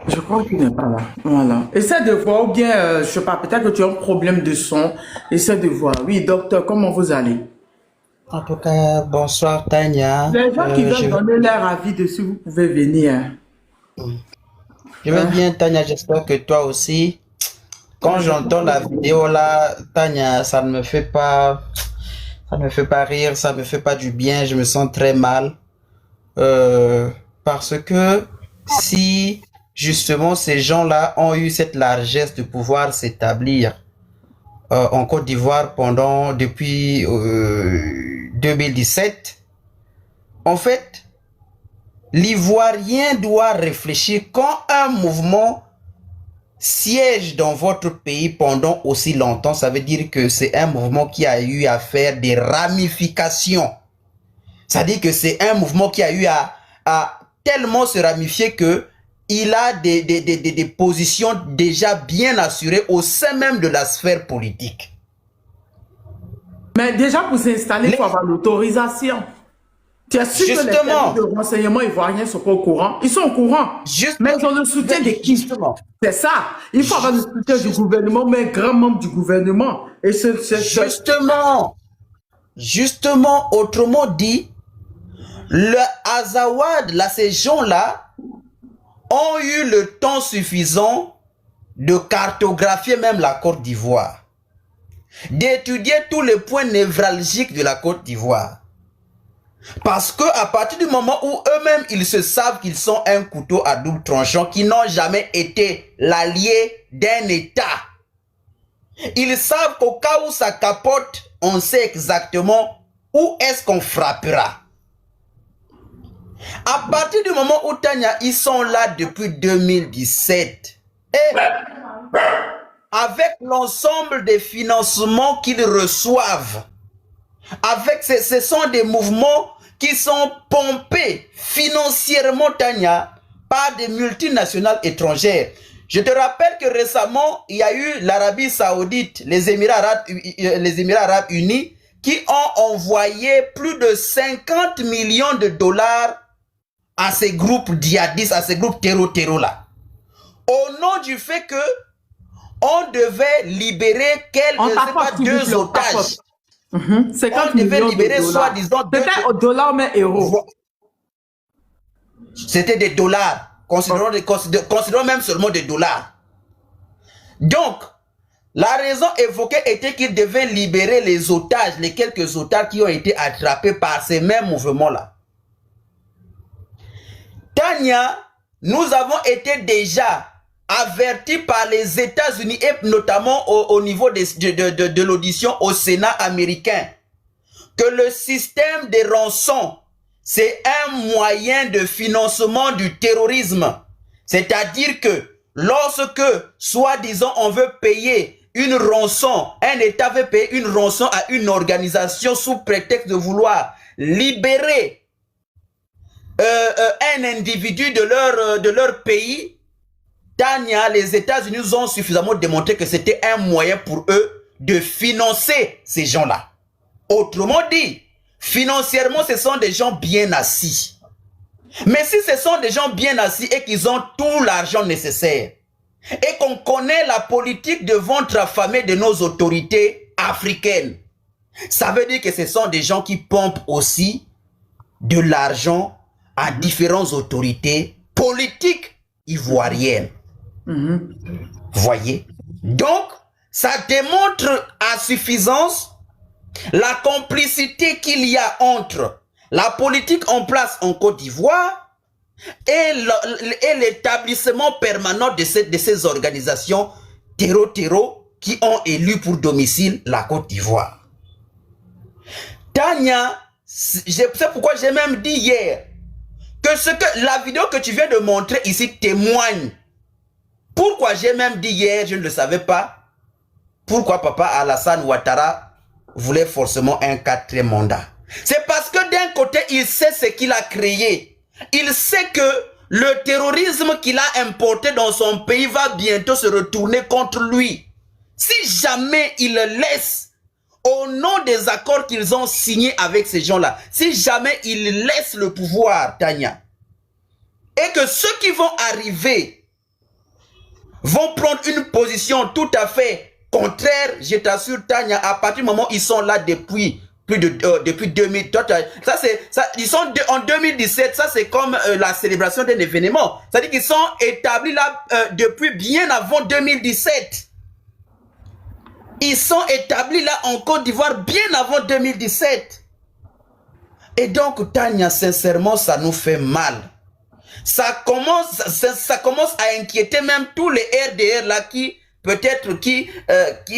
Je crois qu'il n'est pas là. Voilà. Essaie de voir, ou bien, je sais pas, peut-être que tu as un problème de son. Essaie de voir. Oui, docteur, comment vous allez? En tout cas, bonsoir Tania. Les gens qui veulent donner leur avis dessus, vous pouvez venir. Je vais Hein. bien Tania, j'espère que toi aussi. Quand Ouais, je crois j'entends la que- vidéo là, Tania, ça ne me fait pas rire, ça me fait pas du bien, je me sens très mal. Parce que si justement ces gens-là ont eu cette largesse de pouvoir s'établir en Côte d'Ivoire depuis 2017, en fait, l'Ivoirien doit réfléchir quand un mouvement siège dans votre pays pendant aussi longtemps, ça veut dire que c'est un mouvement qui a eu à faire des ramifications. Ça veut dire que c'est un mouvement qui a eu à tellement se ramifier que il a des positions déjà bien assurées au sein même de la sphère politique. Mais déjà, pour s'installer, il faut Les- avoir l'autorisation. Tu es sûr que les services de justement, renseignement ivoiriens sont pas au courant? Ils sont au courant. Mais juste, ils ont le soutien de qui? justement, C'est ça. Il faut avoir le soutien du gouvernement, mais un grand membre du gouvernement. Et justement, justement, autrement dit, le Azawad, là, ces gens-là, ont eu le temps suffisant de cartographier même la Côte d'Ivoire, d'étudier tous les points névralgiques de la Côte d'Ivoire. Parce que à partir du moment où eux-mêmes, ils se savent qu'ils sont un couteau à double tranchant, qui n'ont jamais été l'allié d'un État, ils savent qu'au cas où ça capote, on sait exactement où est-ce qu'on frappera. À partir du moment où Tania, ils sont là depuis 2017, et avec l'ensemble des financements qu'ils reçoivent, ce sont des mouvements qui sont pompés financièrement, Tania, par des multinationales étrangères. Je te rappelle que récemment, il y a eu l'Arabie Saoudite, les Émirats Arabes Unis, qui ont envoyé plus de 50 millions de dollars à ces groupes djihadistes, à ces groupes terror là. Au nom du fait que on devait libérer on pas, t'apporte, s'il vous deux plaît, on otages. t'apporte. 50 On devait millions de libérer dollars. soi-disant C'était au dollar, mais euro. C'était des dollars. Considérons même seulement des dollars. Donc, la raison évoquée était qu'ils devaient libérer les otages, les quelques otages qui ont été attrapés par ces mêmes mouvements-là. Tania, nous avons été déjà avertis par les États-Unis et notamment au niveau de l'audition au Sénat américain que le système des rançons, c'est un moyen de financement du terrorisme. C'est-à-dire que lorsque, soi-disant, on veut payer une rançon, un État veut payer une rançon à une organisation sous prétexte de vouloir libérer un individu de leur pays, Tania, les États-Unis ont suffisamment démontré que c'était un moyen pour eux de financer ces gens-là. Autrement dit, financièrement, ce sont des gens bien assis. Mais si ce sont des gens bien assis et qu'ils ont tout l'argent nécessaire, et qu'on connaît la politique de ventre affamé de nos autorités africaines, ça veut dire que ce sont des gens qui pompent aussi de l'argent à différentes autorités politiques ivoiriennes. Voyez? Donc, ça démontre à suffisance la complicité qu'il y a entre la politique en place en Côte d'Ivoire et l'établissement permanent de ces organisations terreau qui ont élu pour domicile la Côte d'Ivoire. Tania, c'est pourquoi j'ai même dit hier que la vidéo que tu viens de montrer ici témoigne. Pourquoi j'ai même dit hier, je ne le savais pas, pourquoi papa Alassane Ouattara voulait forcément un quatrième mandat. C'est parce que d'un côté, il sait ce qu'il a créé. Il sait que le terrorisme qu'il a importé dans son pays va bientôt se retourner contre lui. Si jamais il laisse, au nom des accords qu'ils ont signés avec ces gens-là, si jamais il laisse le pouvoir, Tania, et que ceux qui vont arriver vont prendre une position tout à fait contraire, je t'assure, Tania, à partir du moment où ils sont là depuis depuis 2000, ils sont en 2017, ça c'est comme la célébration d'un événement. C'est-à-dire qu'ils sont établis là depuis bien avant 2017. Ils sont établis là en Côte d'Ivoire bien avant 2017. Et donc, Tania, sincèrement, ça nous fait mal. Ça commence à inquiéter même tous les RDR là qui, peut-être, qui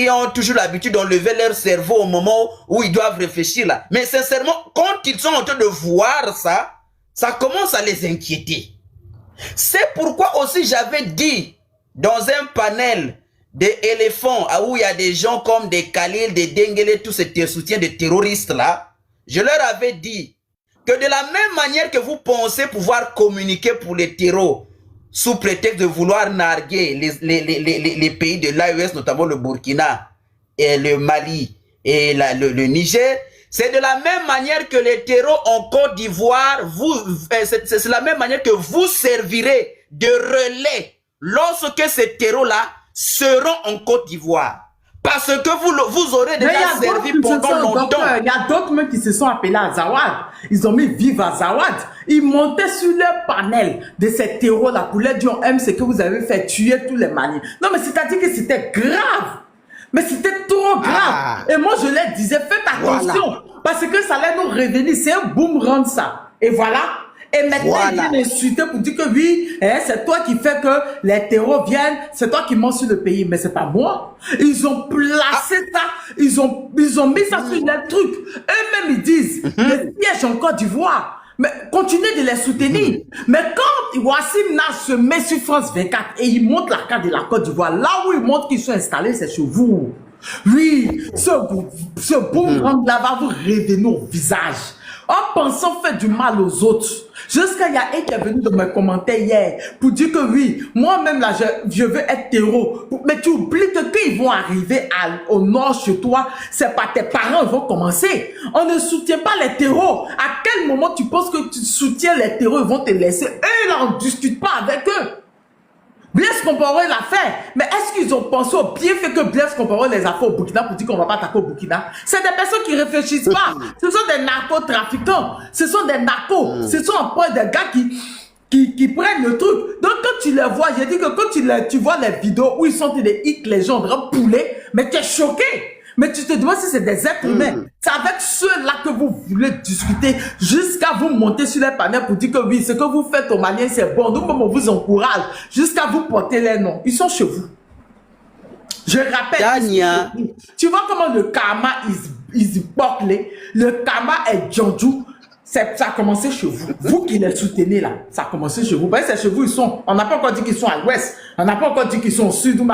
ont toujours l'habitude d'enlever leur cerveau au moment où ils doivent réfléchir là. Mais sincèrement, quand ils sont en train de voir ça, ça commence à les inquiéter. C'est pourquoi aussi j'avais dit dans un panel des éléphants où il y a des gens comme des Khalil, des Dengele, tous ces soutiens de terroristes là, je leur avais dit que de la même manière que vous pensez pouvoir communiquer pour les terreaux sous prétexte de vouloir narguer les pays de l'AES, notamment le Burkina et le Mali et le Niger, c'est de la même manière que les terreaux en Côte d'Ivoire, c'est la même manière que vous servirez de relais lorsque ces terreaux-là seront en Côte d'Ivoire. Parce que vous aurez déjà servi pendant longtemps. Il y a d'autres même qui se sont appelés à Zawad. Ils ont mis vive à Zawad. Ils montaient sur leur panel de ces terreaux-là pour leur dire c'est que vous avez fait tuer tous les Maliens. Non, mais c'est-à-dire que c'était grave. Mais c'était trop grave. Et moi, je leur disais, faites attention. Parce que ça allait nous revenir. C'est un boomerang, ça. Et voilà. Et maintenant, ils viennent insulter pour dire que oui, c'est toi qui fais que les terreaux viennent, c'est toi qui mens sur le pays. Mais c'est pas moi. Ils ont placé ça, ils ont mis ça sur les trucs. Eux-mêmes, ils disent, les sièges en Côte d'Ivoire. Mais continuez de les soutenir. Mais quand Wassim Nas se met sur France 24 et il montre la carte de la Côte d'Ivoire, là où il montre qu'ils sont installés, c'est chez vous. Oui, ce boomerang-là va vous revenir au visage. En pensant faire du mal aux autres. Jusqu'à il y a un qui est venu dans mes commentaires hier pour dire que oui, moi-même là, je veux être terreau. Mais tu oublies que quand ils vont arriver au nord chez toi, c'est pas tes parents qui vont commencer. On ne soutient pas les terreaux. À quel moment tu penses que tu soutiens les terreaux, ils vont te laisser? Eux, là, on ne discute pas avec eux. Blaise Compaoré l'a fait. Mais est-ce qu'ils ont pensé au bienfait que Blaise Compaoré les a fait au Burkina pour dire qu'on ne va pas attaquer au Burkina? C'est des personnes qui ne réfléchissent pas. Ce sont des narcotrafiquants. Ce sont des narcos. Ce sont en point des gars qui prennent le truc. Donc quand tu les vois, j'ai dit que quand tu vois les vidéos où ils sont des hits, les gens de poulet, mais tu es choqué. Mais tu te demandes si c'est des êtres humains. C'est avec ceux-là que vous voulez discuter jusqu'à vous monter sur les panels pour dire que oui, ce que vous faites aux Maliens, c'est bon. Nous, on vous encourage jusqu'à vous porter les noms. Ils sont chez vous. Je rappelle. Tania. Tu vois comment le karma is bouclé. Le karma est Djondjou. Ça a commencé chez vous. Vous qui les soutenez là, ça a commencé chez vous. Ben, c'est chez vous, ils sont. On n'a pas encore dit qu'ils sont à l'ouest. On n'a pas encore dit qu'ils sont au sud ou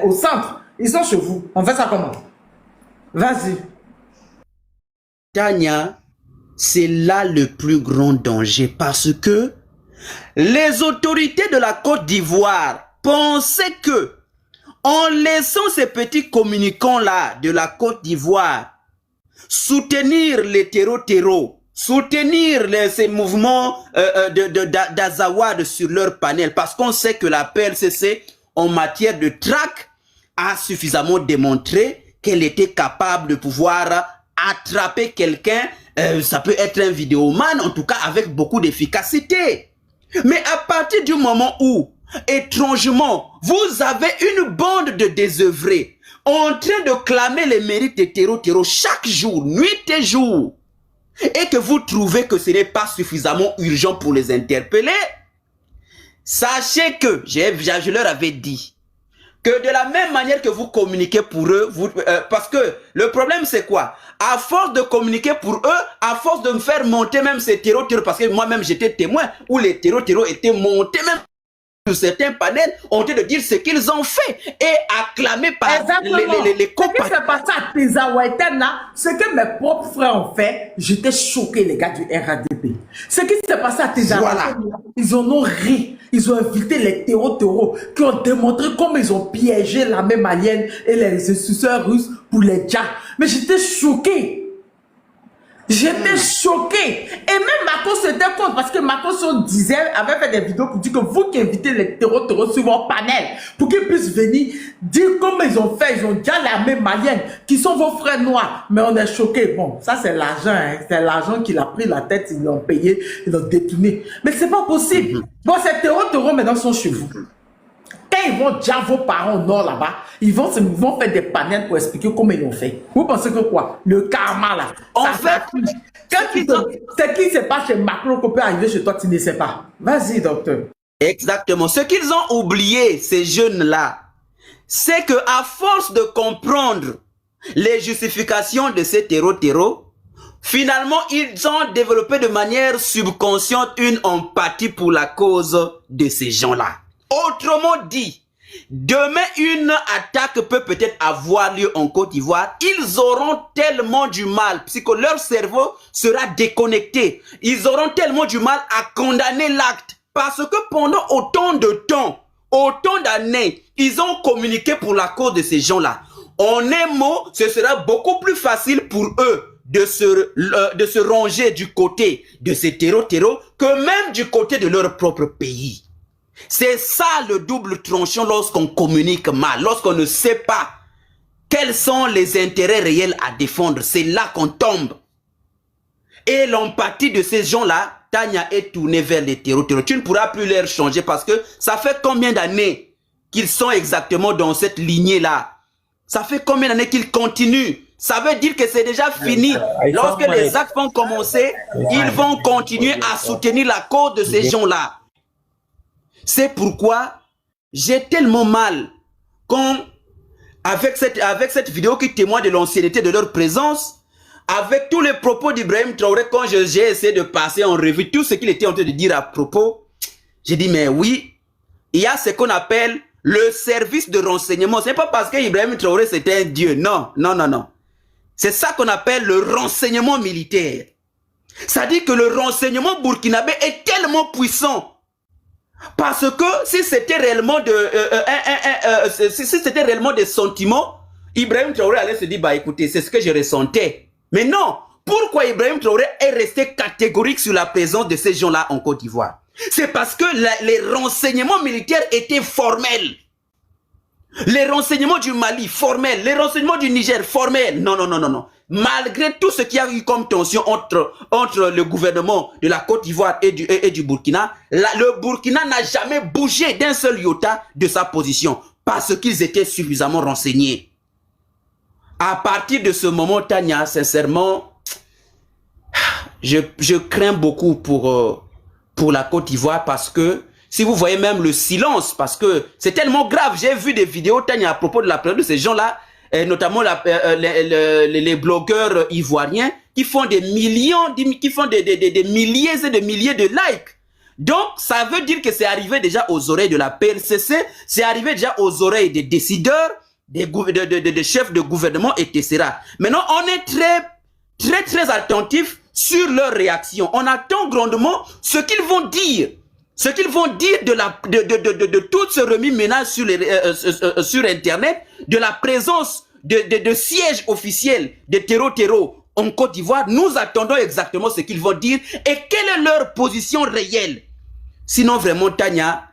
au centre. Ils sont chez vous. On fait ça comment? Vas-y. Tania, c'est là le plus grand danger parce que les autorités de la Côte d'Ivoire pensaient que en laissant ces petits communicants-là de la Côte d'Ivoire soutenir les terreaux, soutenir ces mouvements d'Azawad sur leur panel parce qu'on sait que la PLCC en matière de traque a suffisamment démontré qu'elle était capable de pouvoir attraper quelqu'un, ça peut être un vidéoman, en tout cas avec beaucoup d'efficacité. Mais à partir du moment où, étrangement, vous avez une bande de désœuvrés en train de clamer les mérites des terreaux chaque jour, nuit et jour, et que vous trouvez que ce n'est pas suffisamment urgent pour les interpeller, sachez que, je leur avais dit, que de la même manière que vous communiquez pour eux, parce que le problème c'est quoi? À force de communiquer pour eux, à force de me faire monter même ces terreaux, parce que moi-même j'étais témoin, où les terreaux étaient montés même sur certains panels, ont été de dire ce qu'ils ont fait et acclamé par les compagnons. Ce qui s'est passé à Tezawaïten là, ce que mes propres frères ont fait, j'étais choqué les gars du RADP. Ce qui s'est passé à Tezawaïten, ils en ont ri. Ils ont invité les terreaux qui ont démontré comment ils ont piégé l'armée malienne et les instituteurs russes pour les jacks. Mais j'étais choqué. J'étais choquée. Et même Macron s'était contre parce que Macron disait, avait fait des vidéos pour dire que vous qui invitez les terreaux sur vos panels pour qu'ils puissent venir dire comment ils ont fait. Ils ont déjà l'armée malienne qui sont vos frères noirs. Mais on est choqués. Bon, ça c'est l'argent. Hein. C'est l'argent qu'il a pris la tête. Ils l'ont payé. Ils l'ont détourné. Mais c'est pas possible. Bon, ces terreaux maintenant sont chez vous. Quand ils vont dire vos parents au nord là-bas, ils vont faire des panels pour expliquer comment ils l'ont fait. Vous pensez que quoi? Le karma là. En fait, c'est qui ne sait pas chez Macron qu'on peut arriver chez toi, tu ne sais pas. Vas-y, docteur. Exactement. Ce qu'ils ont oublié, ces jeunes-là, c'est que à force de comprendre les justifications de ces terreaux, finalement, ils ont développé de manière subconsciente une empathie pour la cause de ces gens-là. Autrement dit, demain, une attaque peut peut-être avoir lieu en Côte d'Ivoire. Ils auront tellement du mal, parce que leur cerveau sera déconnecté. Ils auront tellement du mal à condamner l'acte. Parce que pendant autant de temps, autant d'années, ils ont communiqué pour la cause de ces gens-là. En un mot, ce sera beaucoup plus facile pour eux de se ranger du côté de ces terreaux que même du côté de leur propre pays. C'est ça le double tranchant lorsqu'on communique mal, lorsqu'on ne sait pas quels sont les intérêts réels à défendre. C'est là qu'on tombe. Et l'empathie de ces gens-là, Tania, est tournée vers les terreaux. Tu ne pourras plus les changer parce que ça fait combien d'années qu'ils sont exactement dans cette lignée-là? Ça fait combien d'années qu'ils continuent? Ça veut dire que c'est déjà fini. Lorsque les actes vont commencer, ils vont continuer à soutenir la cause de ces gens-là. C'est pourquoi j'ai tellement mal quand, avec cette vidéo qui témoigne de l'ancienneté de leur présence, avec tous les propos d'Ibrahim Traoré, quand j'ai essayé de passer en revue tout ce qu'il était en train de dire à propos, j'ai dit, mais oui, il y a ce qu'on appelle le service de renseignement. Ce n'est pas parce qu'Ibrahim Traoré c'était un dieu, non. C'est ça qu'on appelle le renseignement militaire. Ça dit que le renseignement burkinabé est tellement puissant. Parce que si c'était réellement des sentiments, Ibrahim Traoré allait se dire, bah écoutez, c'est ce que je ressentais. Mais non, pourquoi Ibrahim Traoré est resté catégorique sur la présence de ces gens-là en Côte d'Ivoire? C'est parce que les renseignements militaires étaient formels. Les renseignements du Mali, formels. Les renseignements du Niger, formels. Non. Malgré tout ce qu'il y a eu comme tension entre le gouvernement de la Côte d'Ivoire et du Burkina, le Burkina n'a jamais bougé d'un seul iota de sa position parce qu'ils étaient suffisamment renseignés. À partir de ce moment, Tania, sincèrement, je crains beaucoup pour la Côte d'Ivoire parce que si vous voyez même le silence, parce que c'est tellement grave. J'ai vu des vidéos, Tania, à propos de la présence de ces gens-là, notamment les blogueurs ivoiriens qui font des millions, qui font des milliers et des milliers de likes. Donc, ça veut dire que c'est arrivé déjà aux oreilles de la PLCC, c'est arrivé déjà aux oreilles des décideurs, des chefs de gouvernement, etc. Maintenant, on est très attentif sur leur réaction. On attend grandement ce qu'ils vont dire. Ce qu'ils vont dire de tout ce remue-ménage sur Internet, de la présence de sièges officiels de terreaux en Côte d'Ivoire, nous attendons exactement ce qu'ils vont dire et quelle est leur position réelle. Sinon, vraiment, Tania,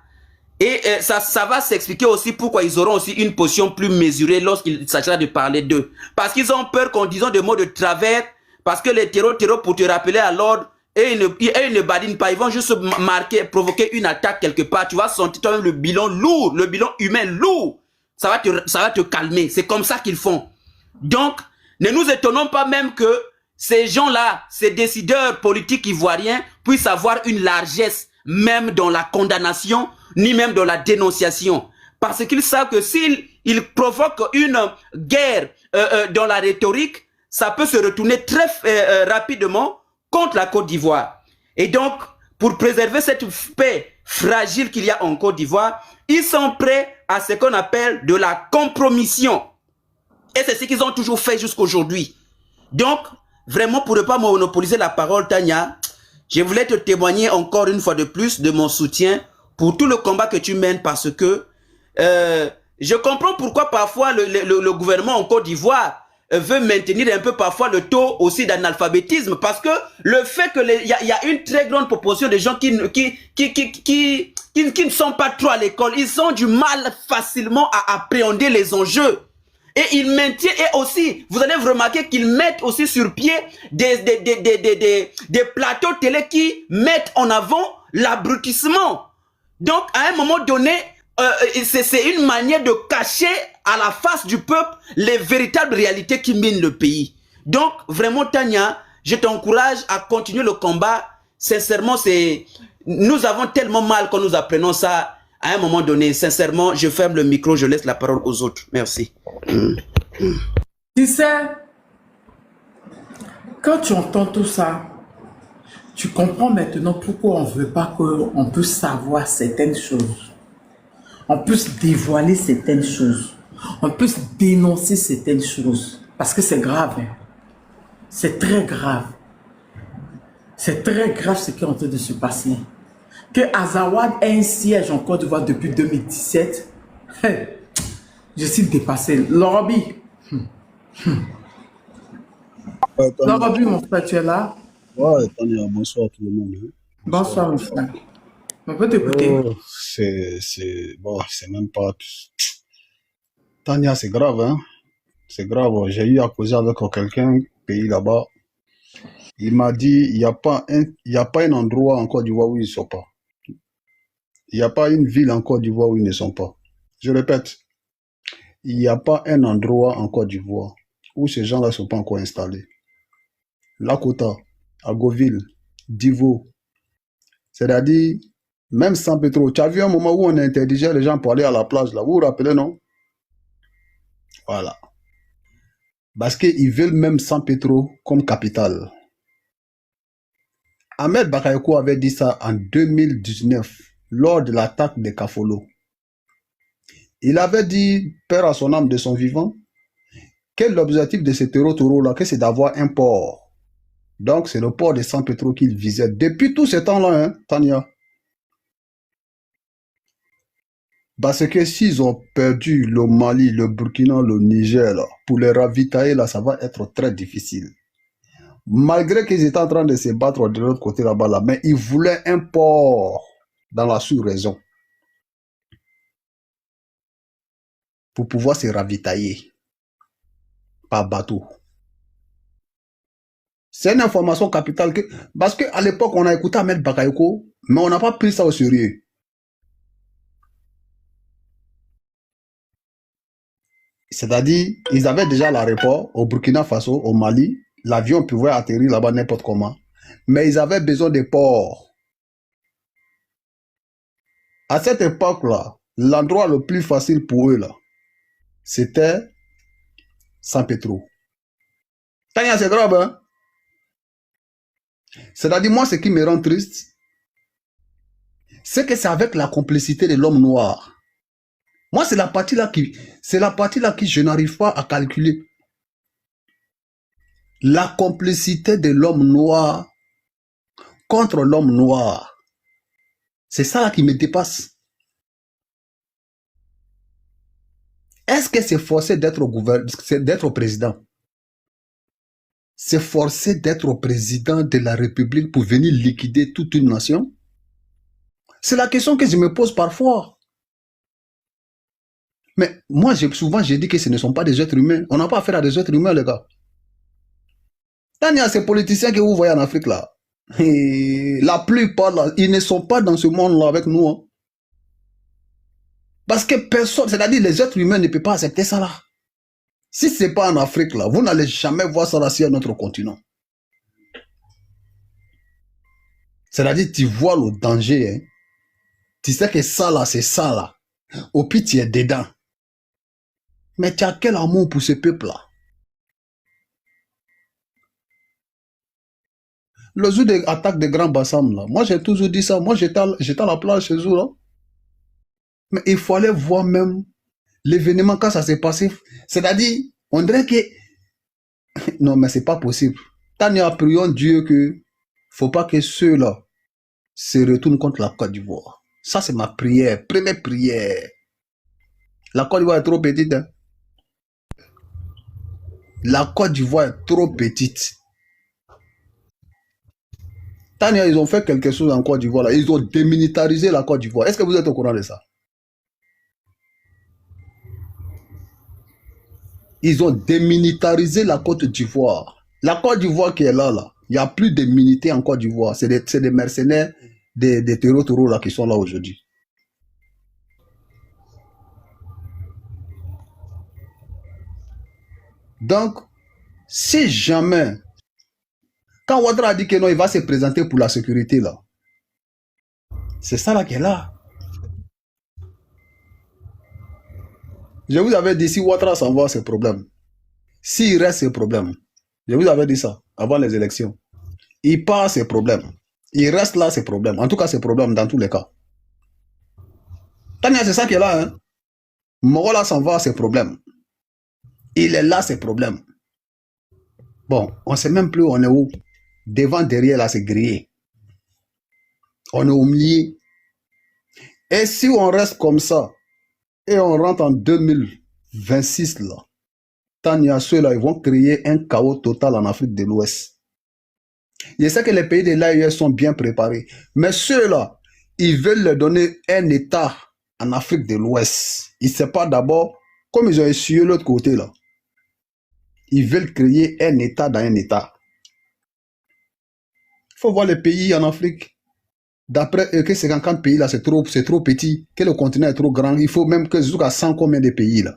et ça va s'expliquer aussi pourquoi ils auront aussi une position plus mesurée lorsqu'il s'agira de parler d'eux. Parce qu'ils ont peur qu'en disant des mots de travers, parce que les terreaux, pour te rappeler à l'ordre, et ils ne badinent pas, ils vont juste provoquer une attaque quelque part. Tu vas sentir toi-même le bilan lourd, le bilan humain lourd. Ça va te calmer. C'est comme ça qu'ils font. Donc, ne nous étonnons pas même que ces gens-là, ces décideurs politiques ivoiriens, puissent avoir une largesse, même dans la condamnation, ni même dans la dénonciation. Parce qu'ils savent que s'ils provoquent une guerre dans la rhétorique, ça peut se retourner très rapidement contre la Côte d'Ivoire. Et donc, pour préserver cette paix fragile qu'il y a en Côte d'Ivoire, ils sont prêts à ce qu'on appelle de la compromission. Et c'est ce qu'ils ont toujours fait jusqu'aujourd'hui. Donc, vraiment, pour ne pas monopoliser la parole, Tania, je voulais te témoigner encore une fois de plus de mon soutien pour tout le combat que tu mènes parce que je comprends pourquoi parfois le gouvernement en Côte d'Ivoire veut maintenir un peu parfois le taux aussi d'analphabétisme, parce que le fait que y a une très grande proportion de gens qui ne sont pas trop à l'école, ils ont du mal facilement à appréhender les enjeux. Et ils maintiennent, et aussi, vous allez remarquer qu'ils mettent aussi sur pied des plateaux télé qui mettent en avant l'abrutissement. Donc, à un moment donné, c'est une manière de cacher à la face du peuple les véritables réalités qui minent le pays. Donc, vraiment, Tania, je t'encourage à continuer le combat. Sincèrement, nous avons tellement mal quand nous apprenons ça. À un moment donné, sincèrement, je ferme le micro, je laisse la parole aux autres. Merci. Tu sais, quand tu entends tout ça, tu comprends maintenant pourquoi on ne veut pas qu'on puisse savoir certaines choses. On puisse dévoiler certaines choses. On puisse dénoncer certaines choses. Parce que c'est grave. Hein. C'est très grave. C'est très grave ce qui est en train de se passer. Que Azawad ait un siège en Côte d'Ivoire depuis 2017, je suis dépassé. Lorobi. Lorobi, mon frère, tu es là? Ouais, Tania, bonsoir tout le monde. Hein. Bonsoir, mon frère. On peut t'écouter. Oh, bon, c'est même pas. Tania, c'est grave, hein. C'est grave. J'ai eu à causer avec quelqu'un, pays là-bas. Il m'a dit, il n'y a pas un endroit en Côte d'Ivoire où ils ne sont pas. Il n'y a pas une ville en Côte d'Ivoire où ils ne sont pas. Je répète, il n'y a pas un endroit en Côte d'Ivoire où ces gens-là ne sont pas encore installés. Lakota, Agoville, Divo, c'est-à-dire, même sans pétrole. Tu as vu un moment où on interdigeait les gens pour aller à la plage, là. Vous vous rappelez, non? Voilà. Parce qu'ils veulent même sans pétrole comme capitale. Ahmed Bakayoko avait dit ça en 2019, lors de l'attaque de Kafolo. Il avait dit, père à son âme de son vivant, que l'objectif de ce terreau-là, que c'est d'avoir un port. Donc, c'est le port de sans pétrole qu'il visait. Depuis tout ce temps-là, hein, Tania. Parce que s'ils ont perdu le Mali, le Burkina, le Niger, là, pour les ravitailler, là, ça va être très difficile. Malgré qu'ils étaient en train de se battre de l'autre côté là-bas, là, mais ils voulaient un port dans la sous-région pour pouvoir se ravitailler par bateau. C'est une information capitale que, parce qu'à l'époque, on a écouté Ahmed Bakayoko, mais on n'a pas pris ça au sérieux. C'est-à-dire, ils avaient déjà l'aéroport au Burkina Faso, au Mali. L'avion pouvait atterrir là-bas n'importe comment. Mais ils avaient besoin de ports. À cette époque-là, l'endroit le plus facile pour eux, là, c'était San Pedro. Tania, c'est grave, hein? C'est-à-dire, moi, ce qui me rend triste, c'est que c'est avec la complicité de l'homme noir. Moi, c'est la partie là qui je n'arrive pas à calculer. La complicité de l'homme noir contre l'homme noir. C'est ça là qui me dépasse. Est-ce que c'est forcé d'être président? C'est forcé d'être président de la République pour venir liquider toute une nation? C'est la question que je me pose parfois. Mais moi, souvent, j'ai dit que ce ne sont pas des êtres humains. On n'a pas affaire à des êtres humains, les gars. Quand il y a ces politiciens que vous voyez en Afrique, là, et la plupart, là, ils ne sont pas dans ce monde-là avec nous. Hein. Parce que personne, c'est-à-dire les êtres humains ne peuvent pas accepter ça, là. Si ce n'est pas en Afrique, là, vous n'allez jamais voir ça là sur notre continent. C'est-à-dire, tu vois le danger. Hein. Tu sais que ça, là, c'est ça, là. Au pire, tu es dedans. Mais tu as quel amour pour ce peuple-là? Le jour de l'attaque de Grand Bassam, là, moi j'ai toujours dit ça. Moi j'étais à la plage chez eux, là. Mais il fallait voir même l'événement quand ça s'est passé. C'est-à-dire, on dirait que... Non, mais c'est pas possible. Tania, prions Dieu que faut pas que ceux-là se retournent contre la Côte d'Ivoire. Ça, c'est ma prière. Première prière. La Côte d'Ivoire est trop petite, hein. La Côte d'Ivoire est trop petite. Tania, ils ont fait quelque chose en Côte d'Ivoire. Ils ont démilitarisé la Côte d'Ivoire. Est-ce que vous êtes au courant de ça? Ils ont démilitarisé la Côte d'Ivoire. La Côte d'Ivoire qui est là, il n'y a plus de militaires en Côte d'Ivoire. C'est des mercenaires, des terreaux là qui sont là aujourd'hui. Donc, si jamais, quand Ouattara a dit que non, il va se présenter pour la sécurité là, c'est ça là qui est là. Je vous avais dit, si Ouattara s'en va, c'est problème. S'il reste, c'est problème. Je vous avais dit ça avant les élections. Il part, c'est problème. Il reste là, c'est problème. En tout cas, c'est problème dans tous les cas. Tania, c'est ça qui est là. Hein? Morola s'en va, c'est problème. Il est là, c'est problème. Bon, on ne sait même plus on est où. Devant, derrière, là, c'est grillé. On est au milieu. Et si on reste comme ça, et on rentre en 2026, là, Tania, ceux-là, ils vont créer un chaos total en Afrique de l'Ouest. Je sais que les pays de l'AES sont bien préparés, mais ceux-là, ils veulent leur donner un État en Afrique de l'Ouest. Ils ne savent pas d'abord, comme ils ont essuyé l'autre côté, là, ils veulent créer un État dans un État. Il faut voir les pays en Afrique. D'après eux, que ces 50 pays là, c'est trop petit, que le continent est trop grand. Il faut même que jusqu'à 100 combien de pays là.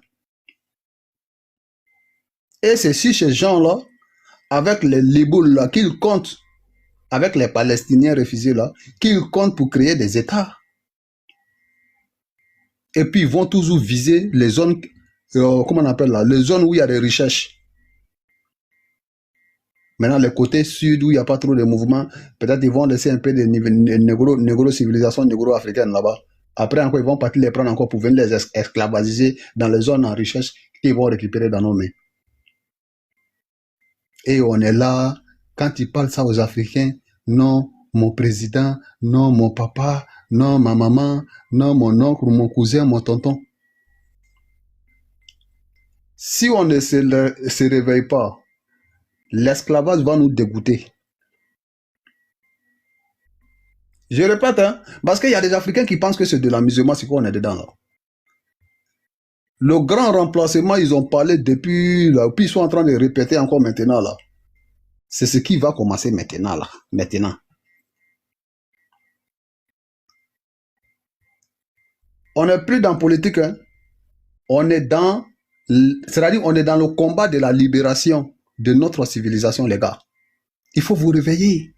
Et c'est si ces gens-là, avec les Libouls là, qu'ils comptent, avec les Palestiniens réfugiés là, qu'ils comptent pour créer des États. Et puis ils vont toujours viser les zones, comment on appelle là, les zones où il y a des richesses. Maintenant, les côtés sud où il n'y a pas trop de mouvements, peut-être ils vont laisser un peu de négro-civilisation négro-africaine là-bas. Après, encore, ils vont partir les prendre encore pour venir les esclavagiser dans les zones en richesse qu'ils vont récupérer dans nos mains. Et on est là, quand ils parlent ça aux Africains, non, mon président, non, mon papa, non, ma maman, non, mon oncle, mon cousin, mon tonton. Si on ne se réveille pas, l'esclavage va nous dégoûter. Je répète, hein, parce qu'il y a des Africains qui pensent que c'est de l'amusement, c'est quoi on est dedans là. Le grand remplacement, ils ont parlé depuis là, puis ils sont en train de répéter encore maintenant là. C'est ce qui va commencer maintenant là, maintenant. On n'est plus dans politique, hein. On est dans, c'est-à-dire on est dans le combat de la libération de notre civilisation, les gars. Il faut vous réveiller.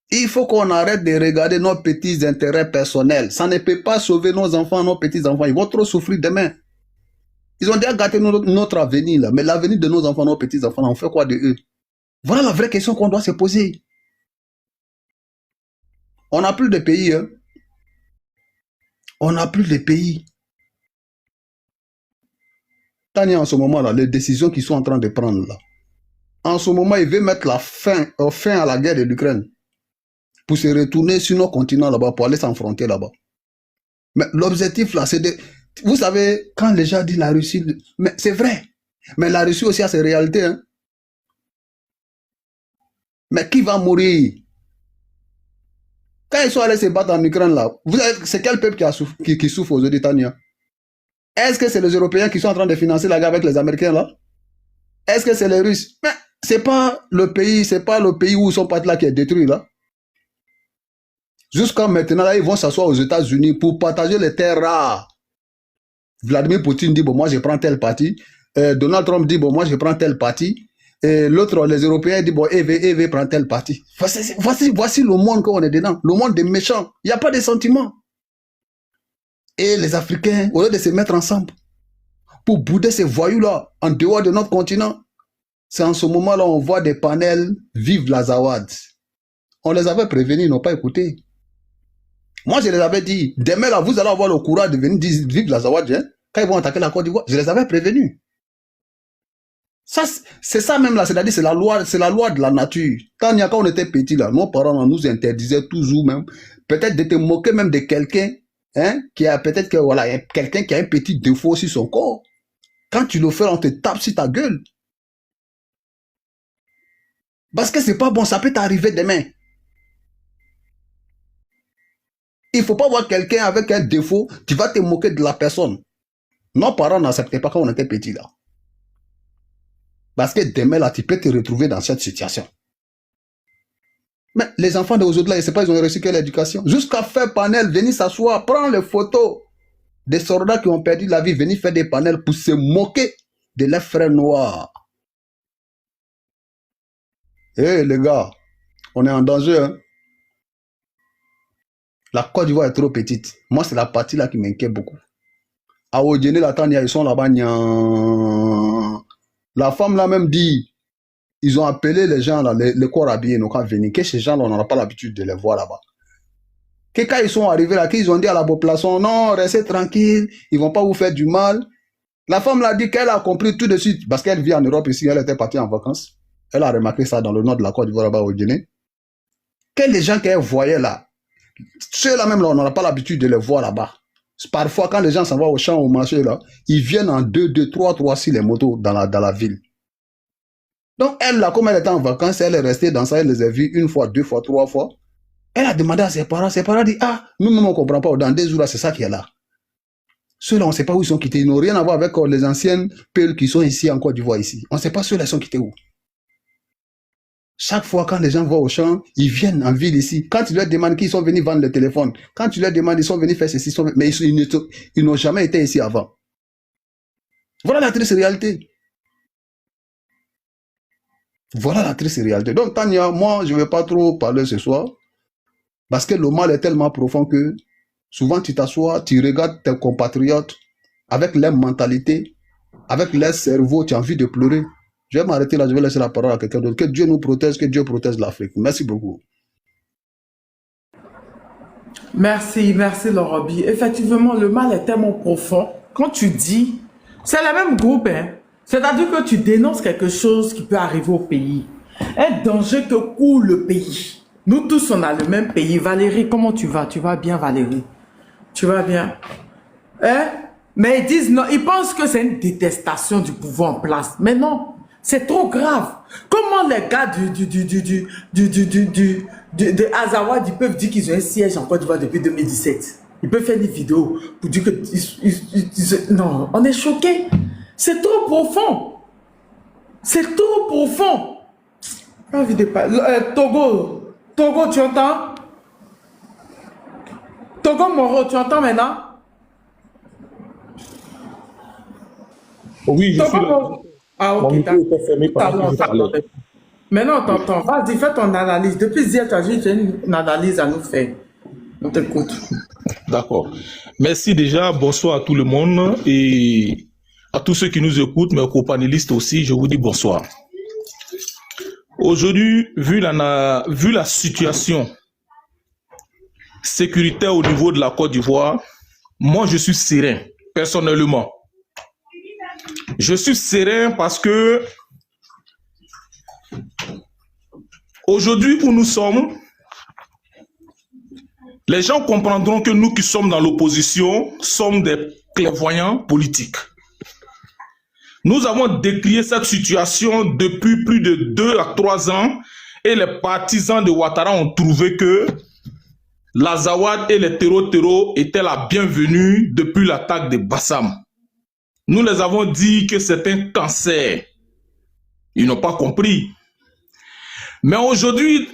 Il faut qu'on arrête de regarder nos petits intérêts personnels. Ça ne peut pas sauver nos enfants, nos petits-enfants. Ils vont trop souffrir demain. Ils ont déjà gâté notre avenir, là. Mais l'avenir de nos enfants, nos petits-enfants, on fait quoi de eux? Voilà la vraie question qu'on doit se poser. On n'a plus de pays, hein. On n'a plus de pays. Tania, en ce moment-là, les décisions qu'ils sont en train de prendre, là. En ce moment, ils veulent mettre la fin à la guerre de l'Ukraine pour se retourner sur nos continents là-bas, pour aller s'enfronter là-bas. Mais l'objectif, là, c'est de... Vous savez, quand les gens disent la Russie... Mais c'est vrai. Mais la Russie aussi a ses réalités, hein. Mais qui va mourir? Quand ils sont allés se battre en Ukraine, là, c'est quel peuple qui souffre aujourd'hui, Tania? Est-ce que c'est les Européens qui sont en train de financer la guerre avec les Américains, là? Est-ce que c'est les Russes? Mais c'est pas le pays où ils sont partis là qui est détruit, là. Jusqu'à maintenant, là, ils vont s'asseoir aux États-Unis pour partager les terres rares. Vladimir Poutine dit, bon, moi, je prends tel parti. Donald Trump dit, bon, moi, je prends tel parti. Et l'autre, les Européens disent, bon, EV prend tel parti. Voici le monde qu'on est dedans. Le monde des méchants. Il n'y a pas de sentiments. Et les Africains, au lieu de se mettre ensemble pour bouder ces voyous-là en dehors de notre continent, c'est en ce moment-là on voit des panels vive la Zawad. On les avait prévenus, ils n'ont pas écouté. Moi, je les avais dit, demain, là, vous allez avoir le courage de venir dire vive la Zawad, hein, quand ils vont attaquer la Côte d'Ivoire. Je les avais prévenus. Ça, c'est ça même là, c'est-à-dire c'est la loi de la nature. Quand on était petit là, nos parents nous interdisaient toujours même, peut-être de te moquer même de quelqu'un, hein, qui a peut-être que voilà, quelqu'un qui a un petit défaut sur son corps. Quand tu le fais, on te tape sur ta gueule. Parce que c'est pas bon, ça peut t'arriver demain. Il faut pas voir quelqu'un avec un défaut, tu vas te moquer de la personne. Nos parents n'acceptaient pas quand on était petit là. Parce que demain là, tu peux te retrouver dans cette situation. Mais les enfants d'aujourd'hui là, je ne sais pas, ils ont reçu quelle éducation. Jusqu'à faire panel, venir s'asseoir, prendre les photos des soldats qui ont perdu la vie, venir faire des panels pour se moquer de leurs frères noirs. Eh les gars, on est en danger. Hein? La Côte d'Ivoire est trop petite. Moi, c'est la partie là qui m'inquiète beaucoup. À Odjene, la Tania, ils sont là-bas. La femme là même dit, ils ont appelé les gens là, les corps habillés, nous quand venir. Que ces gens là, on n'a pas l'habitude de les voir là-bas. Que quand ils sont arrivés là, qu'ils ont dit à la population, non, restez tranquille, ils vont pas vous faire du mal. La femme l'a dit qu'elle a compris tout de suite, parce qu'elle vit en Europe ici, elle était partie en vacances. Elle a remarqué ça dans le nord de la Côte d'Ivoire là-bas au Guinée. Que les gens qu'elle voyait là, ceux-là même là, on n'a pas l'habitude de les voir là-bas. Parfois, quand les gens s'en vont au champ, au marché là, ils viennent en 2, 3, 6 les motos dans la ville. Donc elle là, comme elle était en vacances, elle est restée dans ça, elle les a vus 1 fois, 2 fois, 3 fois. Elle a demandé à ses parents disent, ah, nous-mêmes on ne comprend pas, dans 2 jours là, c'est ça qui est là. Ceux-là, on ne sait pas où ils sont quittés, ils n'ont rien à voir avec les anciennes peules qui sont ici en Côte d'Ivoire ici. On ne sait pas ceux-là sont quittés où. Chaque fois, quand les gens vont au champ, ils viennent en ville ici. Quand tu leur demandes qu'ils sont venus vendre le téléphone, quand tu leur demandes, ils sont venus faire ceci, mais ils n'ont jamais été ici avant. Voilà la triste réalité. Voilà la triste réalité. Donc, Tania, moi, je ne vais pas trop parler ce soir, parce que le mal est tellement profond que souvent tu t'assois, tu regardes tes compatriotes avec leur mentalité, avec leur cerveau, tu as envie de pleurer. Je vais m'arrêter là, je vais laisser la parole à quelqu'un d'autre. Que Dieu nous protège, que Dieu protège l'Afrique. Merci beaucoup. Merci, merci Lorobi. Effectivement, le mal est tellement profond. Quand tu dis, c'est le même groupe, hein. C'est-à-dire que tu dénonces quelque chose qui peut arriver au pays. Un danger que court le pays. Nous tous, on a le même pays. Valérie, comment tu vas? Tu vas bien, Valérie? Tu vas bien? Hein? Mais ils disent non, ils pensent que c'est une détestation du pouvoir en place. Mais non, c'est trop grave. Comment les gars de Azawad, ils peuvent dire qu'ils ont un siège en Côte d'Ivoire depuis 2017? Ils peuvent faire des vidéos pour dire que... non, on est choqués. C'est trop profond. C'est trop profond. J'ai pas envie de parler. Togo, tu entends? Togo Moro, tu entends maintenant? Oui, je suis là. Ah, ok. Mon micro était fermé pendant que je parlais. Maintenant, on t'entend. Vas-y, fais ton analyse. Depuis hier, tu as juste une analyse à nous faire. On t'écoute. D'accord. Merci déjà. Bonsoir à tout le monde et à tous ceux qui nous écoutent, mais aux copanélistes aussi, je vous dis bonsoir. Aujourd'hui, vu la situation sécuritaire au niveau de la Côte d'Ivoire, moi, je suis serein, personnellement. Je suis serein parce que aujourd'hui où nous sommes, les gens comprendront que nous qui sommes dans l'opposition sommes des clairvoyants politiques. Nous avons décrié cette situation depuis plus de 2 à 3 ans et les partisans de Ouattara ont trouvé que l'Azawad et les terreaux étaient la bienvenue depuis l'attaque de Bassam. Nous les avons dit que c'est un cancer. Ils n'ont pas compris. Mais aujourd'hui,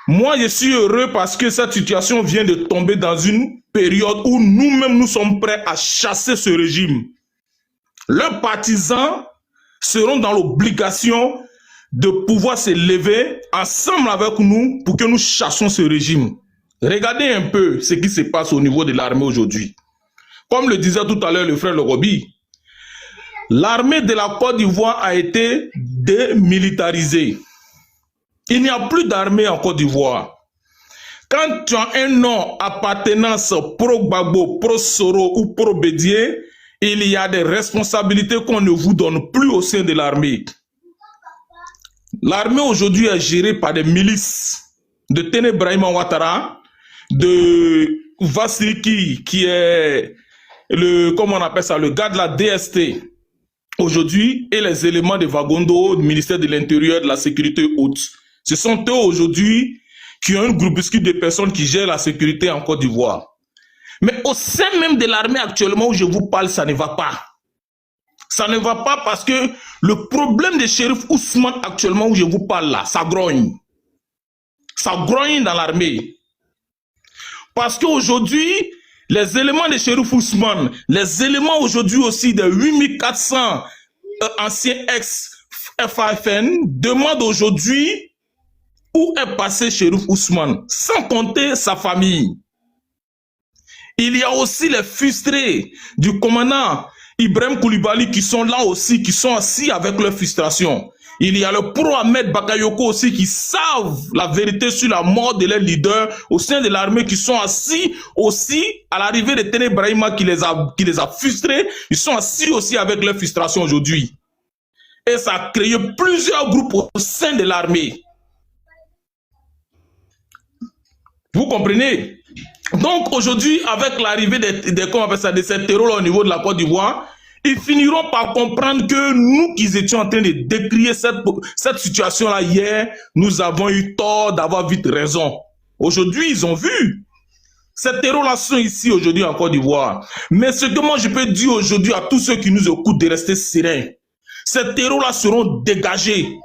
moi je suis heureux parce que cette situation vient de tomber dans une période où nous-mêmes nous sommes prêts à chasser ce régime. Leurs partisans seront dans l'obligation de pouvoir se lever ensemble avec nous pour que nous chassions ce régime. Regardez un peu ce qui se passe au niveau de l'armée aujourd'hui. Comme le disait tout à l'heure le frère Lorobi, l'armée de la Côte d'Ivoire a été démilitarisée. Il n'y a plus d'armée en Côte d'Ivoire. Quand tu as un nom appartenance pro-Gbagbo, pro-Soro ou pro-Bédié, il y a des responsabilités qu'on ne vous donne plus au sein de l'armée. L'armée aujourd'hui est gérée par des milices de Téné Brahima Ouattara, de Vassiki, qui est le, comment on appelle ça, le gars de la DST, aujourd'hui et les éléments de Wagondo, du ministère de l'Intérieur, de la Sécurité haute. Ce sont eux aujourd'hui qui ont un groupuscule de personnes qui gèrent la sécurité en Côte d'Ivoire. Mais au sein même de l'armée actuellement où je vous parle, ça ne va pas. Ça ne va pas parce que le problème de Chérif Ousmane actuellement où je vous parle là, ça grogne. Ça grogne dans l'armée. Parce qu'aujourd'hui, les éléments de Chérif Ousmane, les éléments aujourd'hui aussi de 8400 anciens ex-FAFN demandent aujourd'hui où est passé Chérif Ousmane, sans compter sa famille. Il y a aussi les frustrés du commandant Ibrahim Koulibaly qui sont là aussi, qui sont assis avec leur frustration. Il y a le pro Ahmed Bakayoko aussi qui savent la vérité sur la mort de leurs leaders au sein de l'armée, qui sont assis aussi à l'arrivée de Téné Brahima qui les a frustrés. Ils sont assis aussi avec leur frustration aujourd'hui. Et ça a créé plusieurs groupes au sein de l'armée. Vous comprenez? Donc aujourd'hui, avec l'arrivée de ces terrors au niveau de la Côte d'Ivoire, ils finiront par comprendre que nous qui étions en train de décrier cette situation-là hier, nous avons eu tort d'avoir vite raison. Aujourd'hui, ils ont vu. Ces terrors-là sont ici aujourd'hui en Côte d'Ivoire. Mais ce que moi je peux dire aujourd'hui à tous ceux qui nous écoutent de rester sereins, ces terrors-là seront dégagés.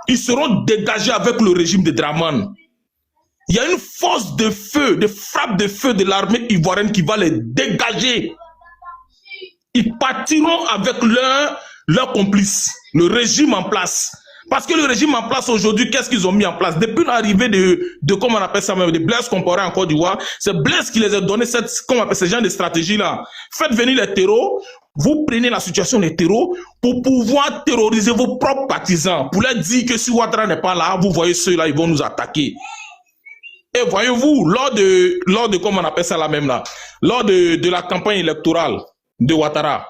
Ils seront dégagés avec le régime de Draman. Il y a une force de feu, de frappe de feu de l'armée ivoirienne qui va les dégager. Ils partiront avec leurs complices, le régime en place. Parce que le régime en place aujourd'hui, qu'est-ce qu'ils ont mis en place? Depuis l'arrivée de comment on appelle ça même, de Blaise Compaoré en Côte d'Ivoire, c'est Blaise qui les a donné comment on appelle ce genre de stratégie-là. Faites venir les terreaux, vous prenez la situation des terreaux pour pouvoir terroriser vos propres partisans, pour leur dire que si Ouattara n'est pas là, vous voyez ceux-là, ils vont nous attaquer. Et voyez-vous, lors de comment on appelle ça là même là, lors de la campagne électorale de Ouattara,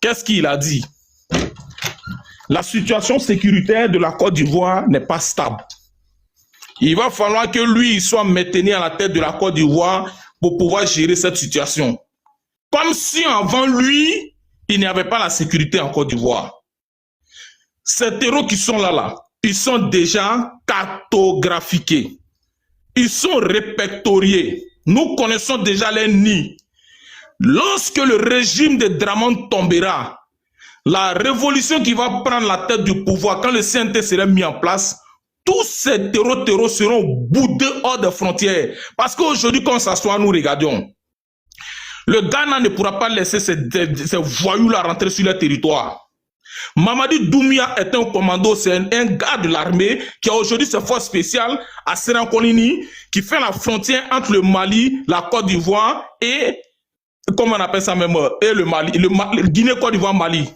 qu'est-ce qu'il a dit? La situation sécuritaire de la Côte d'Ivoire n'est pas stable. Il va falloir que lui il soit maintenu à la tête de la Côte d'Ivoire pour pouvoir gérer cette situation. Comme si avant lui, il n'y avait pas la sécurité en Côte d'Ivoire. Ces terreaux qui sont là, ils sont déjà cartographiés. Ils sont répertoriés. Nous connaissons déjà les nids. Lorsque le régime de Draman tombera, la révolution qui va prendre la tête du pouvoir, quand le CNT sera mis en place, tous ces terreaux seront boudés hors des frontières. Parce qu'aujourd'hui, quand on s'assoit, nous regardons. Le Ghana ne pourra pas laisser ces voyous-là rentrer sur leur territoire. Mamadi Doumbia est un commando, c'est un gars de l'armée qui a aujourd'hui ses forces spéciales à Serankolini, qui fait la frontière entre le Mali, la Côte d'Ivoire et, comment on appelle ça même, et le Mali, le Guinée, Côte d'Ivoire, Mali.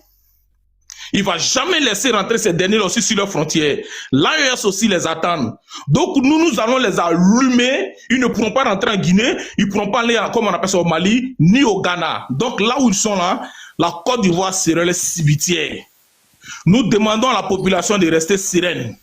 Il ne va jamais laisser rentrer ces derniers aussi sur leurs frontières. L'AES aussi les attend. Donc nous allons les allumer. Ils ne pourront pas rentrer en Guinée, ils ne pourront pas aller, comme on appelle ça, au Mali, ni au Ghana. Donc là où ils sont là, la Côte d'Ivoire sera le cimetière. Nous demandons à la population de rester sereine,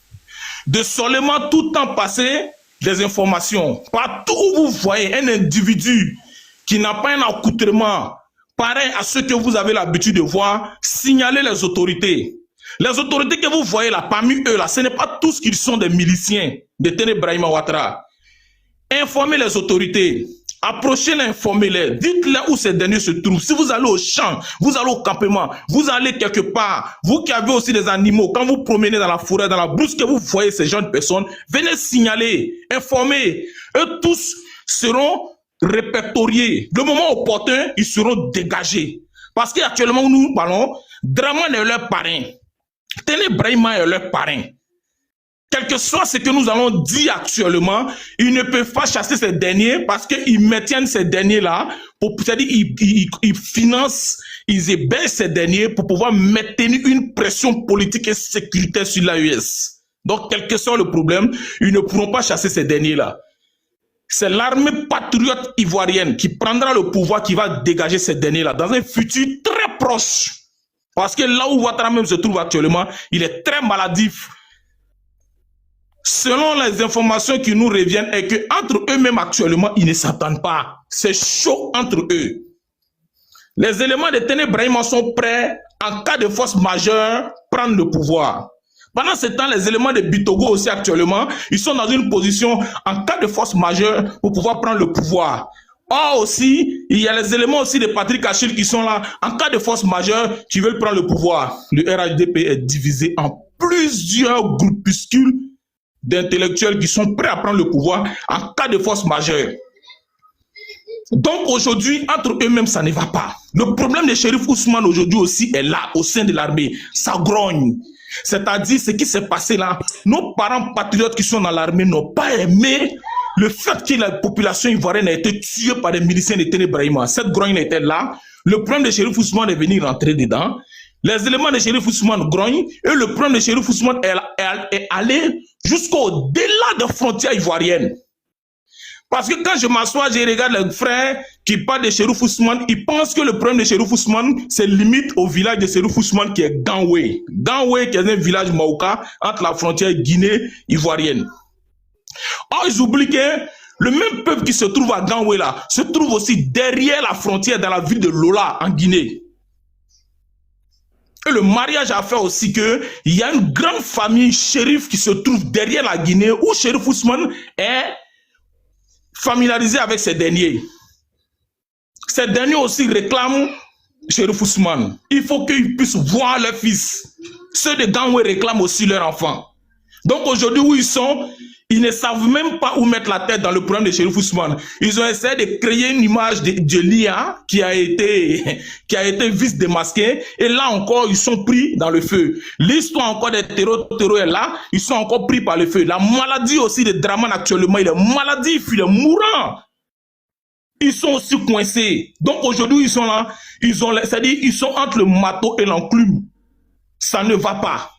de seulement tout le temps passer des informations. Partout où vous voyez un individu qui n'a pas un accoutrement pareil à ceux que vous avez l'habitude de voir, signalez les autorités. Les autorités que vous voyez là, parmi eux, là, ce n'est pas tous qu'ils sont des miliciens de Téné Brahima Ouattara. Informez les autorités. Approchez-les, informez-les, dites-leur où ces derniers se trouvent. Si vous allez au champ, vous allez au campement, vous allez quelque part, vous qui avez aussi des animaux, quand vous promenez dans la forêt, dans la brousse, que vous voyez ces jeunes personnes, venez signaler, informer. Eux tous seront répertoriés. Le moment opportun, ils seront dégagés. Parce qu'actuellement, nous parlons, Draman est leur parrain. Téné Brahima est leur parrain. Quel que soit ce que nous allons dire actuellement, ils ne peuvent pas chasser ces derniers parce qu'ils maintiennent ces derniers-là, c'est-à-dire ils financent, ils hébergent ces derniers pour pouvoir maintenir une pression politique et sécuritaire sur l'AES. Donc, quel que soit le problème, ils ne pourront pas chasser ces derniers-là. C'est l'armée patriote ivoirienne qui prendra le pouvoir, qui va dégager ces derniers-là dans un futur très proche. Parce que là où Ouattara même se trouve actuellement, il est très maladif. Selon les informations qui nous reviennent, est que entre eux-mêmes actuellement, ils ne s'attendent pas. C'est chaud entre eux. Les éléments de Téné Brahima sont prêts en cas de force majeure, prendre le pouvoir. Pendant ce temps, les éléments de Bitogo aussi actuellement, ils sont dans une position en cas de force majeure pour pouvoir prendre le pouvoir. Or aussi, il y a les éléments aussi de Patrick Achille qui sont là. En cas de force majeure, qui veulent prendre le pouvoir. Le RHDP est divisé en plusieurs groupuscules d'intellectuels qui sont prêts à prendre le pouvoir en cas de force majeure. Donc aujourd'hui, entre eux-mêmes, ça ne va pas. Le problème de Chérif Ousmane aujourd'hui aussi est là, au sein de l'armée. Ça grogne. C'est-à-dire, ce qui s'est passé là, nos parents patriotes qui sont dans l'armée n'ont pas aimé le fait que la population ivoirienne a été tuée par des miliciens de Ténébrahima. Cette grogne était là. Le problème de Chérif Ousmane est venu rentrer dedans. Les éléments de Chérif Ousmane grognent. Et le problème de Chérif Ousmane est allé jusqu'au-delà des frontières ivoiriennes. Parce que quand je m'assois, je regarde les frères qui parlent de Chérif Ousmane, ils pensent que le problème de Chérif Ousmane, c'est limite au village de Chérif Ousmane qui est Ganoué. Ganoué qui est un village maouka entre la frontière Guinée-Ivoirienne. Or, ils oublient que le même peuple qui se trouve à Ganoué là, se trouve aussi derrière la frontière dans la ville de Lola en Guinée. Et le mariage a fait aussi que il y a une grande famille chérif qui se trouve derrière la Guinée où Chérif Ousmane est familiarisé avec ces derniers. Ces derniers aussi réclament Chérif Ousmane. Il faut qu'ils puissent voir leurs fils. Ceux de Ganoué réclament aussi leurs enfants. Donc aujourd'hui où ils sont, ils ne savent même pas où mettre la tête dans le problème de Chérif Ousmane. Ils ont essayé de créer une image de l'IA qui a été vice démasqué. Et là encore, ils sont pris dans le feu. L'histoire encore des terreaux est là. Ils sont encore pris par le feu. La maladie aussi de Draman actuellement, il est maladif, il est mourant. Ils sont aussi coincés. Donc aujourd'hui, ils sont là. C'est-à-dire, ils sont entre le marteau et l'enclume. Ça ne va pas.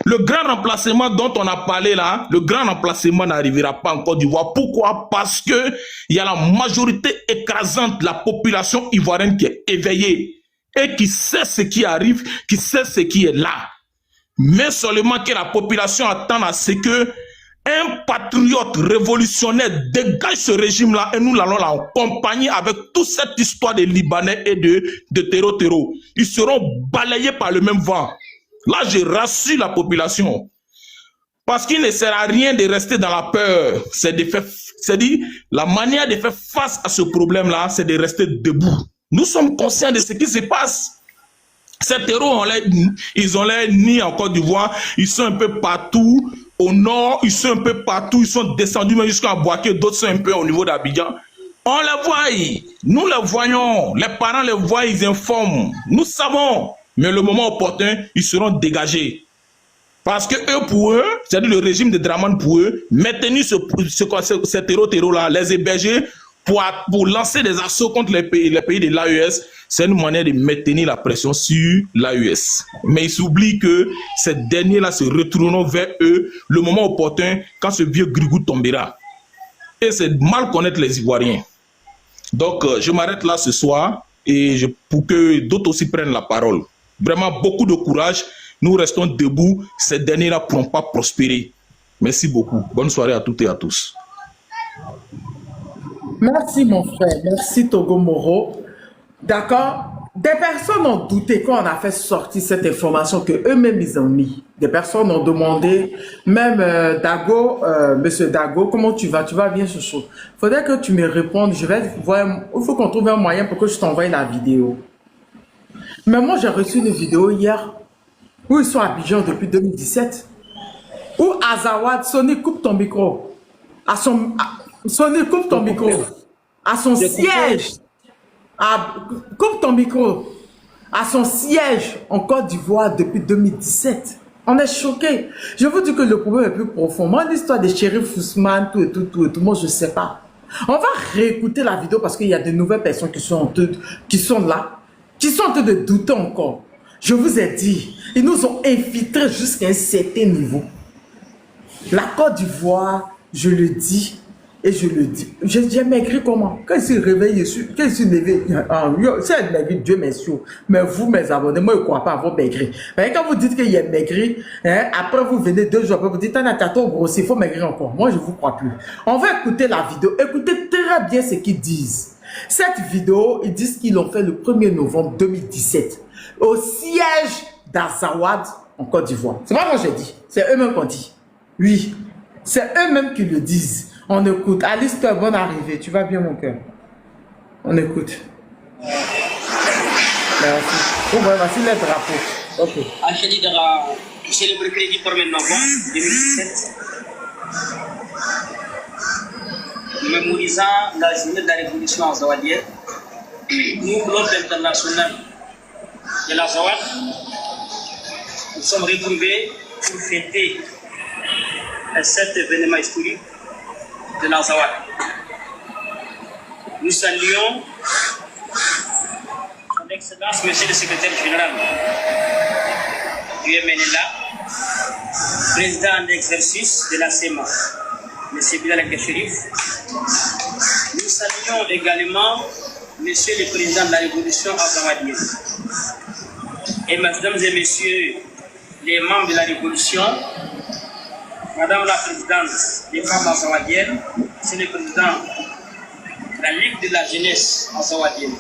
Le grand remplacement dont on a parlé là, le grand remplacement n'arrivera pas en Côte d'Ivoire. Pourquoi? Parce que il y a la majorité écrasante de la population ivoirienne qui est éveillée et qui sait ce qui arrive, qui sait ce qui est là. Mais seulement que la population attend à ce que un patriote révolutionnaire dégage ce régime-là et nous allons l'accompagner avec toute cette histoire des Libanais et de terreau. Ils seront balayés par le même vent. Là, je rassure la population. Parce qu'il ne sert à rien de rester dans la peur. C'est-à-dire, la manière de faire face à ce problème-là, c'est de rester debout. Nous sommes conscients de ce qui se passe. Ces terreaux, ils ont l'air ni en Côte d'Ivoire, ils sont un peu partout. Au nord, ils sont un peu partout. Ils sont descendus même jusqu'à Boaké. D'autres sont un peu au niveau d'Abidjan. On les voit. Nous les voyons. Les parents les voient, ils informent. Nous savons. Mais le moment opportun, ils seront dégagés. Parce que eux, pour eux, c'est-à-dire le régime de Draman pour eux, maintenir ces terreaux-là, les héberger pour lancer des assauts contre les pays de l'AES, c'est une manière de maintenir la pression sur l'AES. Mais ils s'oublient que ces derniers-là se retourneront vers eux le moment opportun quand ce vieux grigou tombera. Et c'est mal connaître les Ivoiriens. Donc, je m'arrête là ce soir et pour que d'autres aussi prennent la parole. Vraiment, beaucoup de courage. Nous restons debout. Ces derniers-là ne pourront pas prospérer. Merci beaucoup. Bonne soirée à toutes et à tous. Merci mon frère. Merci Togo Moro. D'accord. Des personnes ont douté quand on a fait sortir cette information que eux-mêmes ils ont mis. Des personnes ont demandé, même Dago, Monsieur Dago, comment tu vas? Tu vas bien, chouchou? Faudrait que tu me répondes. Il faut qu'on trouve un moyen pour que je t'envoie la vidéo. Mais moi, j'ai reçu une vidéo hier où ils sont à Abidjan depuis 2017. Où Azawad, Sony, coupe ton micro. Sony, coupe ton micro. À son siège. Coupe ton micro. À son siège en Côte d'Ivoire depuis 2017. On est choqués. Je vous dis que le problème est plus profond. Moi, l'histoire de Chérif Ousmane, tout, moi, je ne sais pas. On va réécouter la vidéo parce qu'il y a de nouvelles personnes qui sont là, qui sont en train de douter encore. Je vous ai dit, ils nous ont infiltrés jusqu'à un certain niveau. La Côte d'Ivoire, je le dis et je le dis. J'ai maigri comment? Quand il s'est réveillé, quand il s'est levé, c'est maigri, Dieu merci. Mais vous, mes abonnés, moi, je ne crois pas avoir maigri. Mais quand vous dites qu'il est maigri, hein, après vous venez 2 jours après, vous dites, t'as trop grossi, il faut maigrir encore. Moi, je ne vous crois plus. On va écouter la vidéo. Écoutez très bien ce qu'ils disent. Cette vidéo, ils disent qu'ils l'ont fait le 1er novembre 2017 au siège d'Azawad en Côte d'Ivoire. C'est pas moi j'ai dit, c'est eux-mêmes qu'on dit. Oui, c'est eux-mêmes qui le disent. On écoute. Alice, toi, bonne arrivée. Tu vas bien, mon cœur? On écoute. Merci. Oh, ouais, voici les drapeaux. Ok. Acheli Dara, célébré crédit 1er novembre 2017, mémorisant la journée de la révolution azawadienne, nous, l'Ordre international de l'Azawad, nous sommes retrouvés pour fêter cet événement historique de l'Azawad. Nous saluons son Excellence, Monsieur le Secrétaire général du MNLA, président d'exercice de la SEMA, M. Bilal Al-Kachérif. Nous saluons également Monsieur le Président de la Révolution azawadienne. Et mesdames et messieurs les membres de la Révolution, Madame la Présidente des femmes azawadiennes, Monsieur le Président de la Ligue de la jeunesse azawadienne.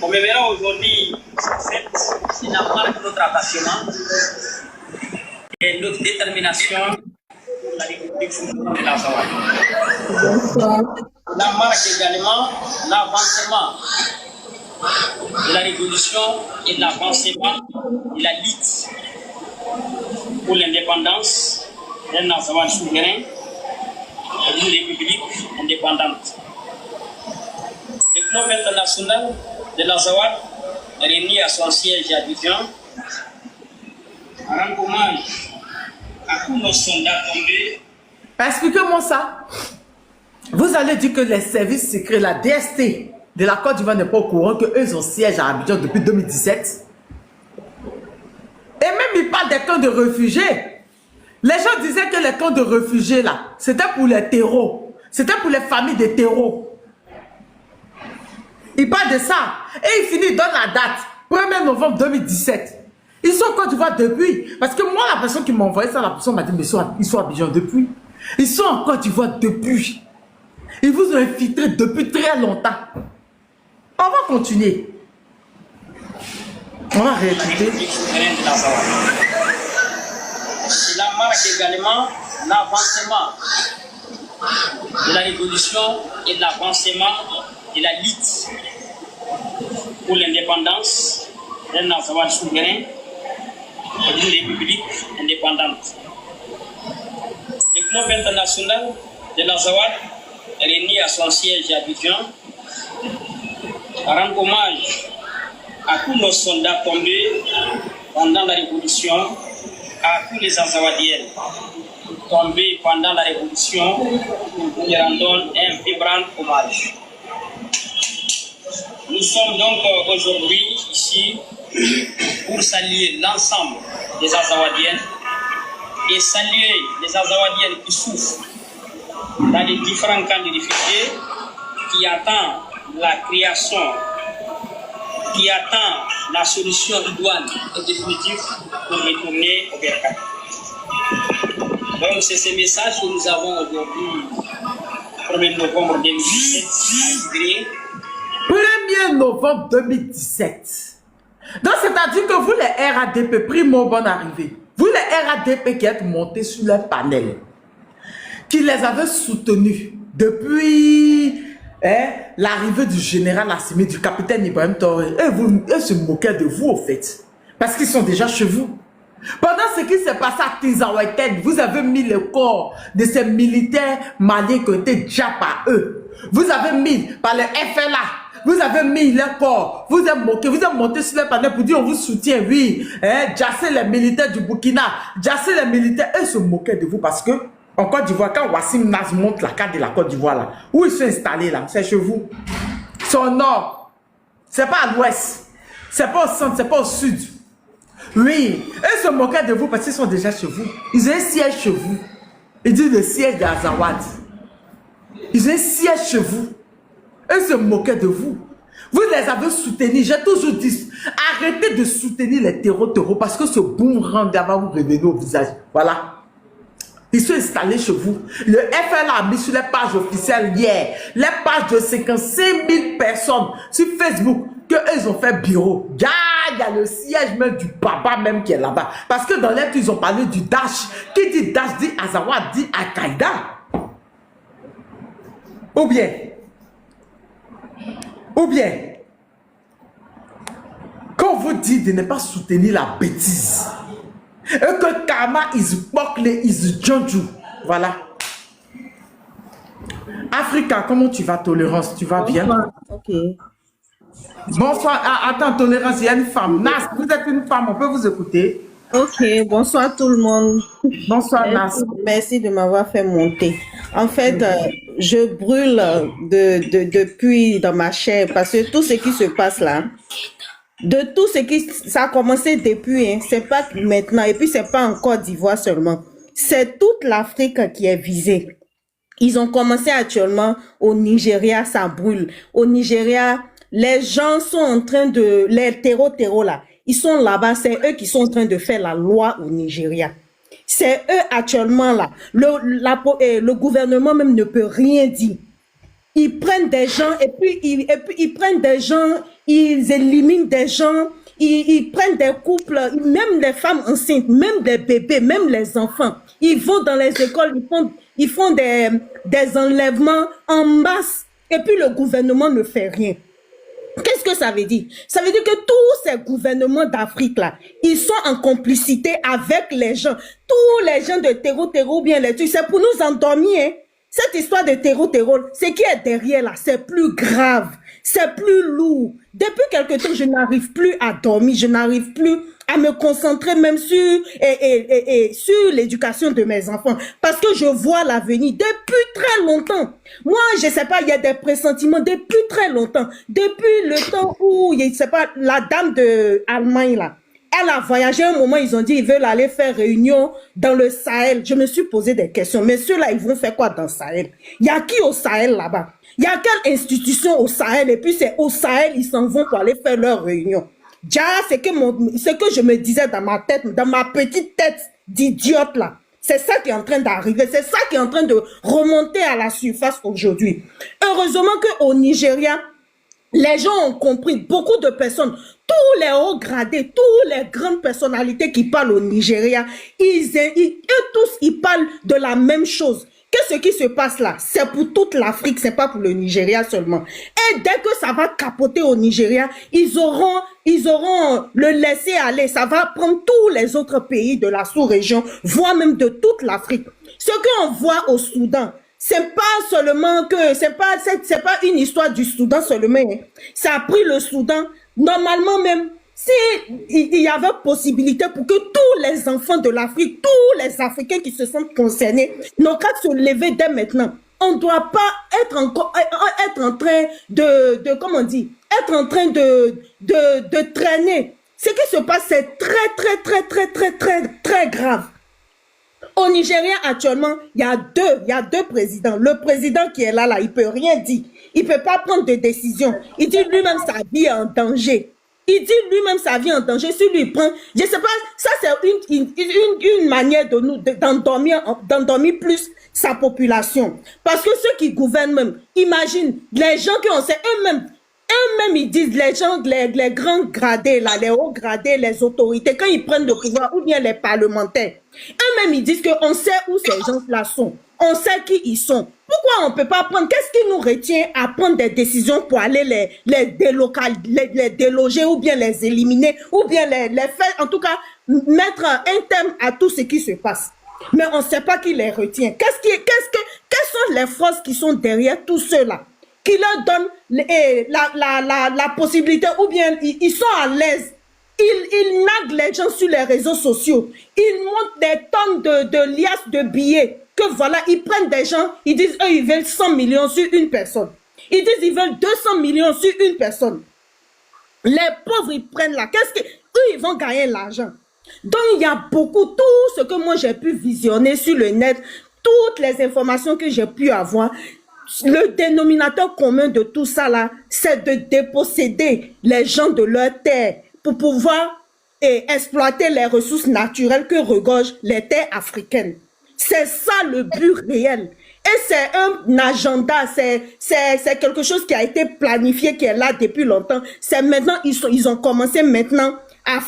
Commémorant aujourd'hui cette fête, c'est la marque de notre attachement et notre détermination pour la République de l'Azawad. La marque également l'avancement de la révolution et l'avancement de la lutte pour l'indépendance d'un Azawad souverain et d'une République indépendante. Le club international de l'Azawad, réuni à son siège à Abidjan, rend hommage à tous nos soldats tombés. Expliquez-moi ça. Vous allez dire que les services secrets, la DST de la Côte d'Ivoire n'est pas au courant qu'eux ont siège à Abidjan depuis 2017. Et même ils parlent des camps de réfugiés. Les gens disaient que les camps de réfugiés là, c'était pour les terreaux. C'était pour les familles des terreaux. Il parle de ça. Et il finit dans la date, 1er novembre 2017. Ils sont en Côte d'Ivoire depuis. Parce que moi, la personne qui m'a envoyé ça, la personne m'a dit, mais ils sont à Abidjan depuis. Ils sont en Côte d'Ivoire depuis. Ils vous ont infiltré depuis très longtemps. On va continuer. On va réécouter. Cela marque également l'avancement de la révolution et l'avancement de la lutte pour l'indépendance d'un Azawad souverain et d'une République indépendante. Le club international de l'Azawad, réuni à son siège à Abidjan, rend hommage à tous nos soldats tombés pendant la révolution, à tous les Azawadiens tombés pendant la révolution. Nous leur rendons un vibrant hommage. Nous sommes donc aujourd'hui ici pour saluer l'ensemble des Azawadiennes et saluer les Azawadiennes qui souffrent dans les différents camps de réfugiés, qui attendent la création, qui attendent la solution idoine et définitive pour retourner au Bercail. Donc c'est ce message que nous avons aujourd'hui, 1er novembre 2017, à livrer. 1er novembre 2017. Donc, c'est-à-dire que vous, les RADP, primo, bonne arrivée. Vous, les RADP qui êtes montés sur leur panel, qui les avez soutenus depuis l'arrivée du général Assimi, du capitaine Ibrahim Traoré, eux se moquaient de vous, au fait. Parce qu'ils sont déjà chez vous. Pendant ce qui s'est passé à Tizaouéten, vous avez mis le corps de ces militaires maliens qui ont été déjà par eux. Vous avez mis par le FLA. Vous avez mis leur corps, vous êtes moqué, vous êtes monté sur les panneaux pour dire on vous soutient, oui. Jassez les militaires du Burkina, jassez les militaires. Eux se moquaient de vous parce que en Côte d'Ivoire, quand Wassim Naz montre la carte de la Côte d'Ivoire là, où ils sont installés là, c'est chez vous. C'est au nord, c'est pas à l'ouest, c'est pas au centre, c'est pas au sud. Oui, eux se moquaient de vous parce qu'ils sont déjà chez vous. Ils ont un siège chez vous. Ils disent le siège d'Azawad. Ils ont un siège chez vous. Eux se moquaient de vous. Vous les avez soutenus. J'ai toujours dit, arrêtez de soutenir les terreaux parce que ce boomerang va vous revenir au visage. Voilà. Ils sont installés chez vous. Le FLA a mis sur les pages officielles hier, les pages de 55 000 personnes sur Facebook, que eux, ils ont fait bureau. Il y a le siège même du papa même qui est là-bas. Parce que dans l'air, ils ont parlé du Daesh. Qui dit Daesh dit Azawad, dit Al-Qaïda. Ou bien, quand on vous dit de ne pas soutenir la bêtise, et que Karma is Bokle is Jonju, voilà. Africa, comment tu vas, Tolérance? Tu vas bien? Ok. Bonsoir. Ah, attends, Tolérance, il y a une femme. Nas, vous êtes une femme, on peut vous écouter. Ok, bonsoir tout le monde. Bonsoir, Nas. Merci de m'avoir fait monter. En fait, je brûle depuis dans ma chair parce que tout ce qui se passe là, de tout ce qui ça a commencé depuis, hein, c'est pas maintenant et puis c'est pas en Côte d'Ivoire seulement, c'est toute l'Afrique qui est visée. Ils ont commencé actuellement au Nigeria, ça brûle. Au Nigeria, les gens sont en train de les terreaux là. Ils sont là-bas, c'est eux qui sont en train de faire la loi au Nigeria. C'est eux actuellement là. Le gouvernement même ne peut rien dire. Ils prennent des gens et puis ils prennent des gens, ils éliminent des gens, ils prennent des couples, même les femmes enceintes, même des bébés, même les enfants. Ils vont dans les écoles, ils font des enlèvements en masse et puis le gouvernement ne fait rien. Qu'est-ce que ça veut dire? Ça veut dire que tous ces gouvernements d'Afrique là, ils sont en complicité avec les gens. Tous les gens de terreau bien les trucs, c'est pour nous endormir. Hein. Cette histoire de terreau, ce qui est derrière là, c'est plus grave, c'est plus lourd. Depuis quelque temps, je n'arrive plus à dormir, je n'arrive plus à me concentrer même sur l'éducation de mes enfants. Parce que je vois l'avenir depuis très longtemps. Moi, je sais pas, il y a des pressentiments depuis très longtemps. Depuis le temps où, je sais pas, la dame de Allemagne là, elle a voyagé un moment, ils ont dit ils veulent aller faire réunion dans le Sahel. Je me suis posé des questions. Mais ceux-là, ils vont faire quoi dans le Sahel? Il y a qui au Sahel là-bas? Il y a quelle institution au Sahel? Et puis c'est au Sahel, ils s'en vont pour aller faire leur réunion. Déjà, ce que je me disais dans ma tête, dans ma petite tête d'idiote là, c'est ça qui est en train d'arriver, c'est ça qui est en train de remonter à la surface aujourd'hui. Heureusement qu'au Nigeria, les gens ont compris, beaucoup de personnes, tous les hauts gradés, toutes les grandes personnalités qui parlent au Nigeria, eux tous, ils parlent de la même chose. Que ce qui se passe là, c'est pour toute l'Afrique, c'est pas pour le Nigeria seulement. Et dès que ça va capoter au Nigeria, ils auront le laisser aller. Ça va prendre tous les autres pays de la sous-région, voire même de toute l'Afrique. Ce qu'on voit au Soudan, c'est pas seulement que, c'est pas une histoire du Soudan seulement. Hein. Ça a pris le Soudan. Normalement même, si il y avait possibilité pour que tous les enfants de l'Afrique, tous les Africains qui se sentent concernés, n'ont qu'à se lever dès maintenant. On ne doit pas être en train être en train de traîner. Ce qui se passe, c'est très grave. Au Nigeria, actuellement, il y a deux présidents. Le président qui est là, il peut rien dire. Il peut pas prendre de décision. Il dit lui-même sa vie est en danger. Il dit lui-même sa vie en danger. Si lui prend, je sais pas, ça c'est une manière de nous d'endormir plus sa population. Parce que ceux qui gouvernent même, imagine, les gens qui ont, c'est eux-mêmes, ils disent, les gens, les grands gradés, là, les hauts gradés, les autorités, quand ils prennent le pouvoir, ou bien les parlementaires, eux-mêmes, ils disent qu'on sait où ces gens-là sont. On sait qui ils sont. Pourquoi on ne peut pas prendre, qu'est-ce qui nous retient à prendre des décisions pour aller les déloger, ou bien les éliminer, ou bien les faire, en tout cas, mettre un terme à tout ce qui se passe. Mais on ne sait pas qui les retient. Quelles sont les forces qui sont derrière tous ceux-là? Qui leur donnent la possibilité, ou bien ils sont à l'aise. Ils naguent les gens sur les réseaux sociaux. Ils montent des tonnes de liasses de billets. Que voilà, ils prennent des gens, ils disent, eux, ils veulent 100 millions sur une personne. Ils disent, ils veulent 200 millions sur une personne. Les pauvres, ils prennent là. Eux, ils vont gagner l'argent. Donc, il y a beaucoup, tout ce que moi, j'ai pu visionner sur le net, toutes les informations que j'ai pu avoir, le dénominateur commun de tout ça là, c'est de déposséder les gens de leur terre pour pouvoir exploiter les ressources naturelles que regorgent les terres africaines. C'est ça le but réel. Et c'est un agenda, c'est quelque chose qui a été planifié, qui est là depuis longtemps. C'est maintenant, ils ont commencé maintenant à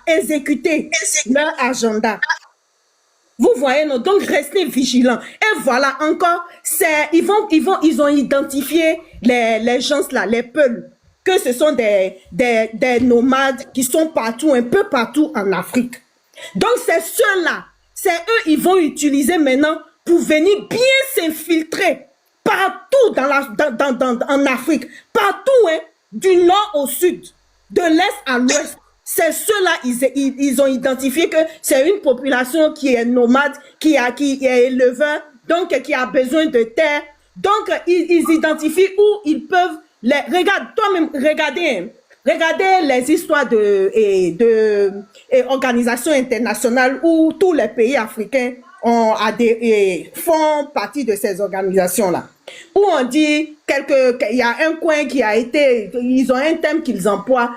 exécuter leur agenda. Vous voyez, non? Donc restez vigilants. Et voilà encore, ils ont identifié les gens là, les peuples, que ce sont des nomades qui sont partout, un peu partout en Afrique. Donc c'est ceux-là, c'est eux, ils vont utiliser maintenant pour venir bien s'infiltrer partout en Afrique, partout, hein, du nord au sud, de l'est à l'ouest. C'est ceux-là, ils ont identifié que c'est une population qui est nomade, qui est éleveur, donc qui a besoin de terre. Donc, ils identifient où ils peuvent... Regarde, toi-même, regardez les histoires de organisations internationales où tous les pays africains font partie de ces organisations-là. Où on dit il y a un coin qui a été... Ils ont un thème qu'ils emploient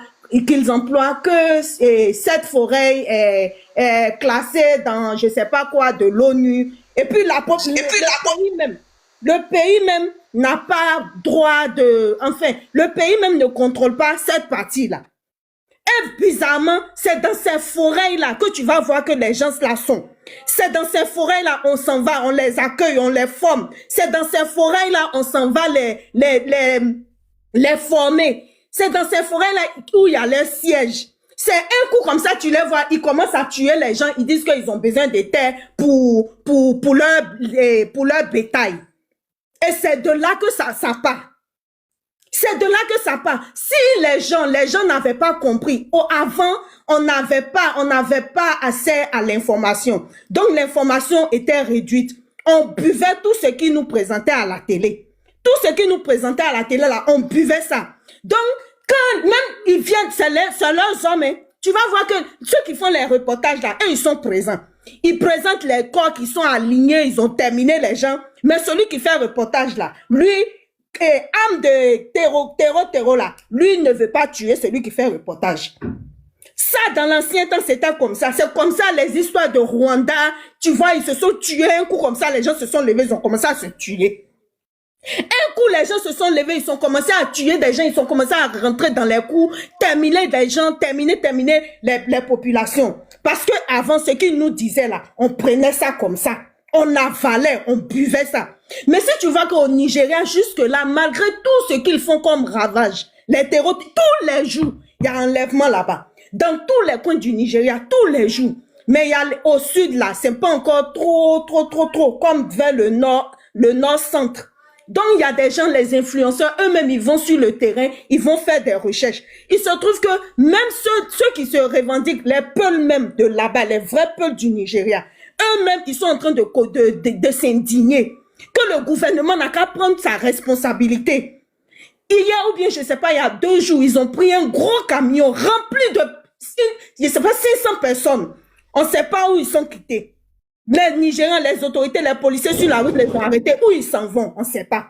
que cette forêt est classée dans je sais pas quoi de l'ONU, et puis le pays même n'a pas droit de, enfin le pays même ne contrôle pas cette partie là. Et bizarrement, c'est dans ces forêts là que tu vas voir que les gens là sont. C'est dans ces forêts là on s'en va, on les accueille, on les forme. C'est dans ces forêts là on s'en va les former. C'est dans ces forêts-là où il y a leur siège. C'est un coup comme ça, tu les vois, ils commencent à tuer les gens, ils disent qu'ils ont besoin de terre pour leur bétail. Et c'est de là que ça part. C'est de là que ça part. Si les gens n'avaient pas compris, avant, on n'avait pas accès à l'information. Donc l'information était réduite. On buvait tout ce qu'ils nous présentaient à la télé. Tout ce qu'ils nous présentaient à la télé, là, on buvait ça. Donc, quand même ils viennent, c'est leurs hommes, hein. Tu vas voir que ceux qui font les reportages là, eux, ils sont présents. Ils présentent les corps qui sont alignés, ils ont terminé les gens. Mais celui qui fait un reportage là, lui, âme de terreau là, lui ne veut pas tuer celui qui fait un reportage. Ça, dans l'ancien temps, c'était comme ça. C'est comme ça, les histoires de Rwanda, tu vois, ils se sont tués un coup comme ça, les gens se sont levés, ils ont commencé à se tuer. Un coup, les gens se sont levés, ils ont commencé à tuer des gens, ils ont commencé à rentrer dans les coups, terminer des gens, terminer les populations. Parce que avant, ce qu'ils nous disaient là, on prenait ça comme ça, on avalait, on buvait ça. Mais si tu vois qu'au Nigeria, jusque-là, malgré tout ce qu'ils font comme ravage, les terreaux, tous les jours, il y a un enlèvement là-bas. Dans tous les coins du Nigeria, tous les jours. Mais il y a au sud là, c'est pas encore trop, comme vers le nord-centre. Donc, il y a des gens, les influenceurs, eux-mêmes, ils vont sur le terrain, ils vont faire des recherches. Il se trouve que même ceux qui se revendiquent, les peuls même de là-bas, les vrais peuls du Nigeria, eux-mêmes, ils sont en train de s'indigner. Que le gouvernement n'a qu'à prendre sa responsabilité. Hier, ou bien, je sais pas, il y a 2 jours, ils ont pris un gros camion rempli de, je sais pas, 500 personnes. On ne sait pas où ils sont quittés. Les Nigériens, les autorités, les policiers sur la route les ont arrêtés. Où ils s'en vont, on ne sait pas.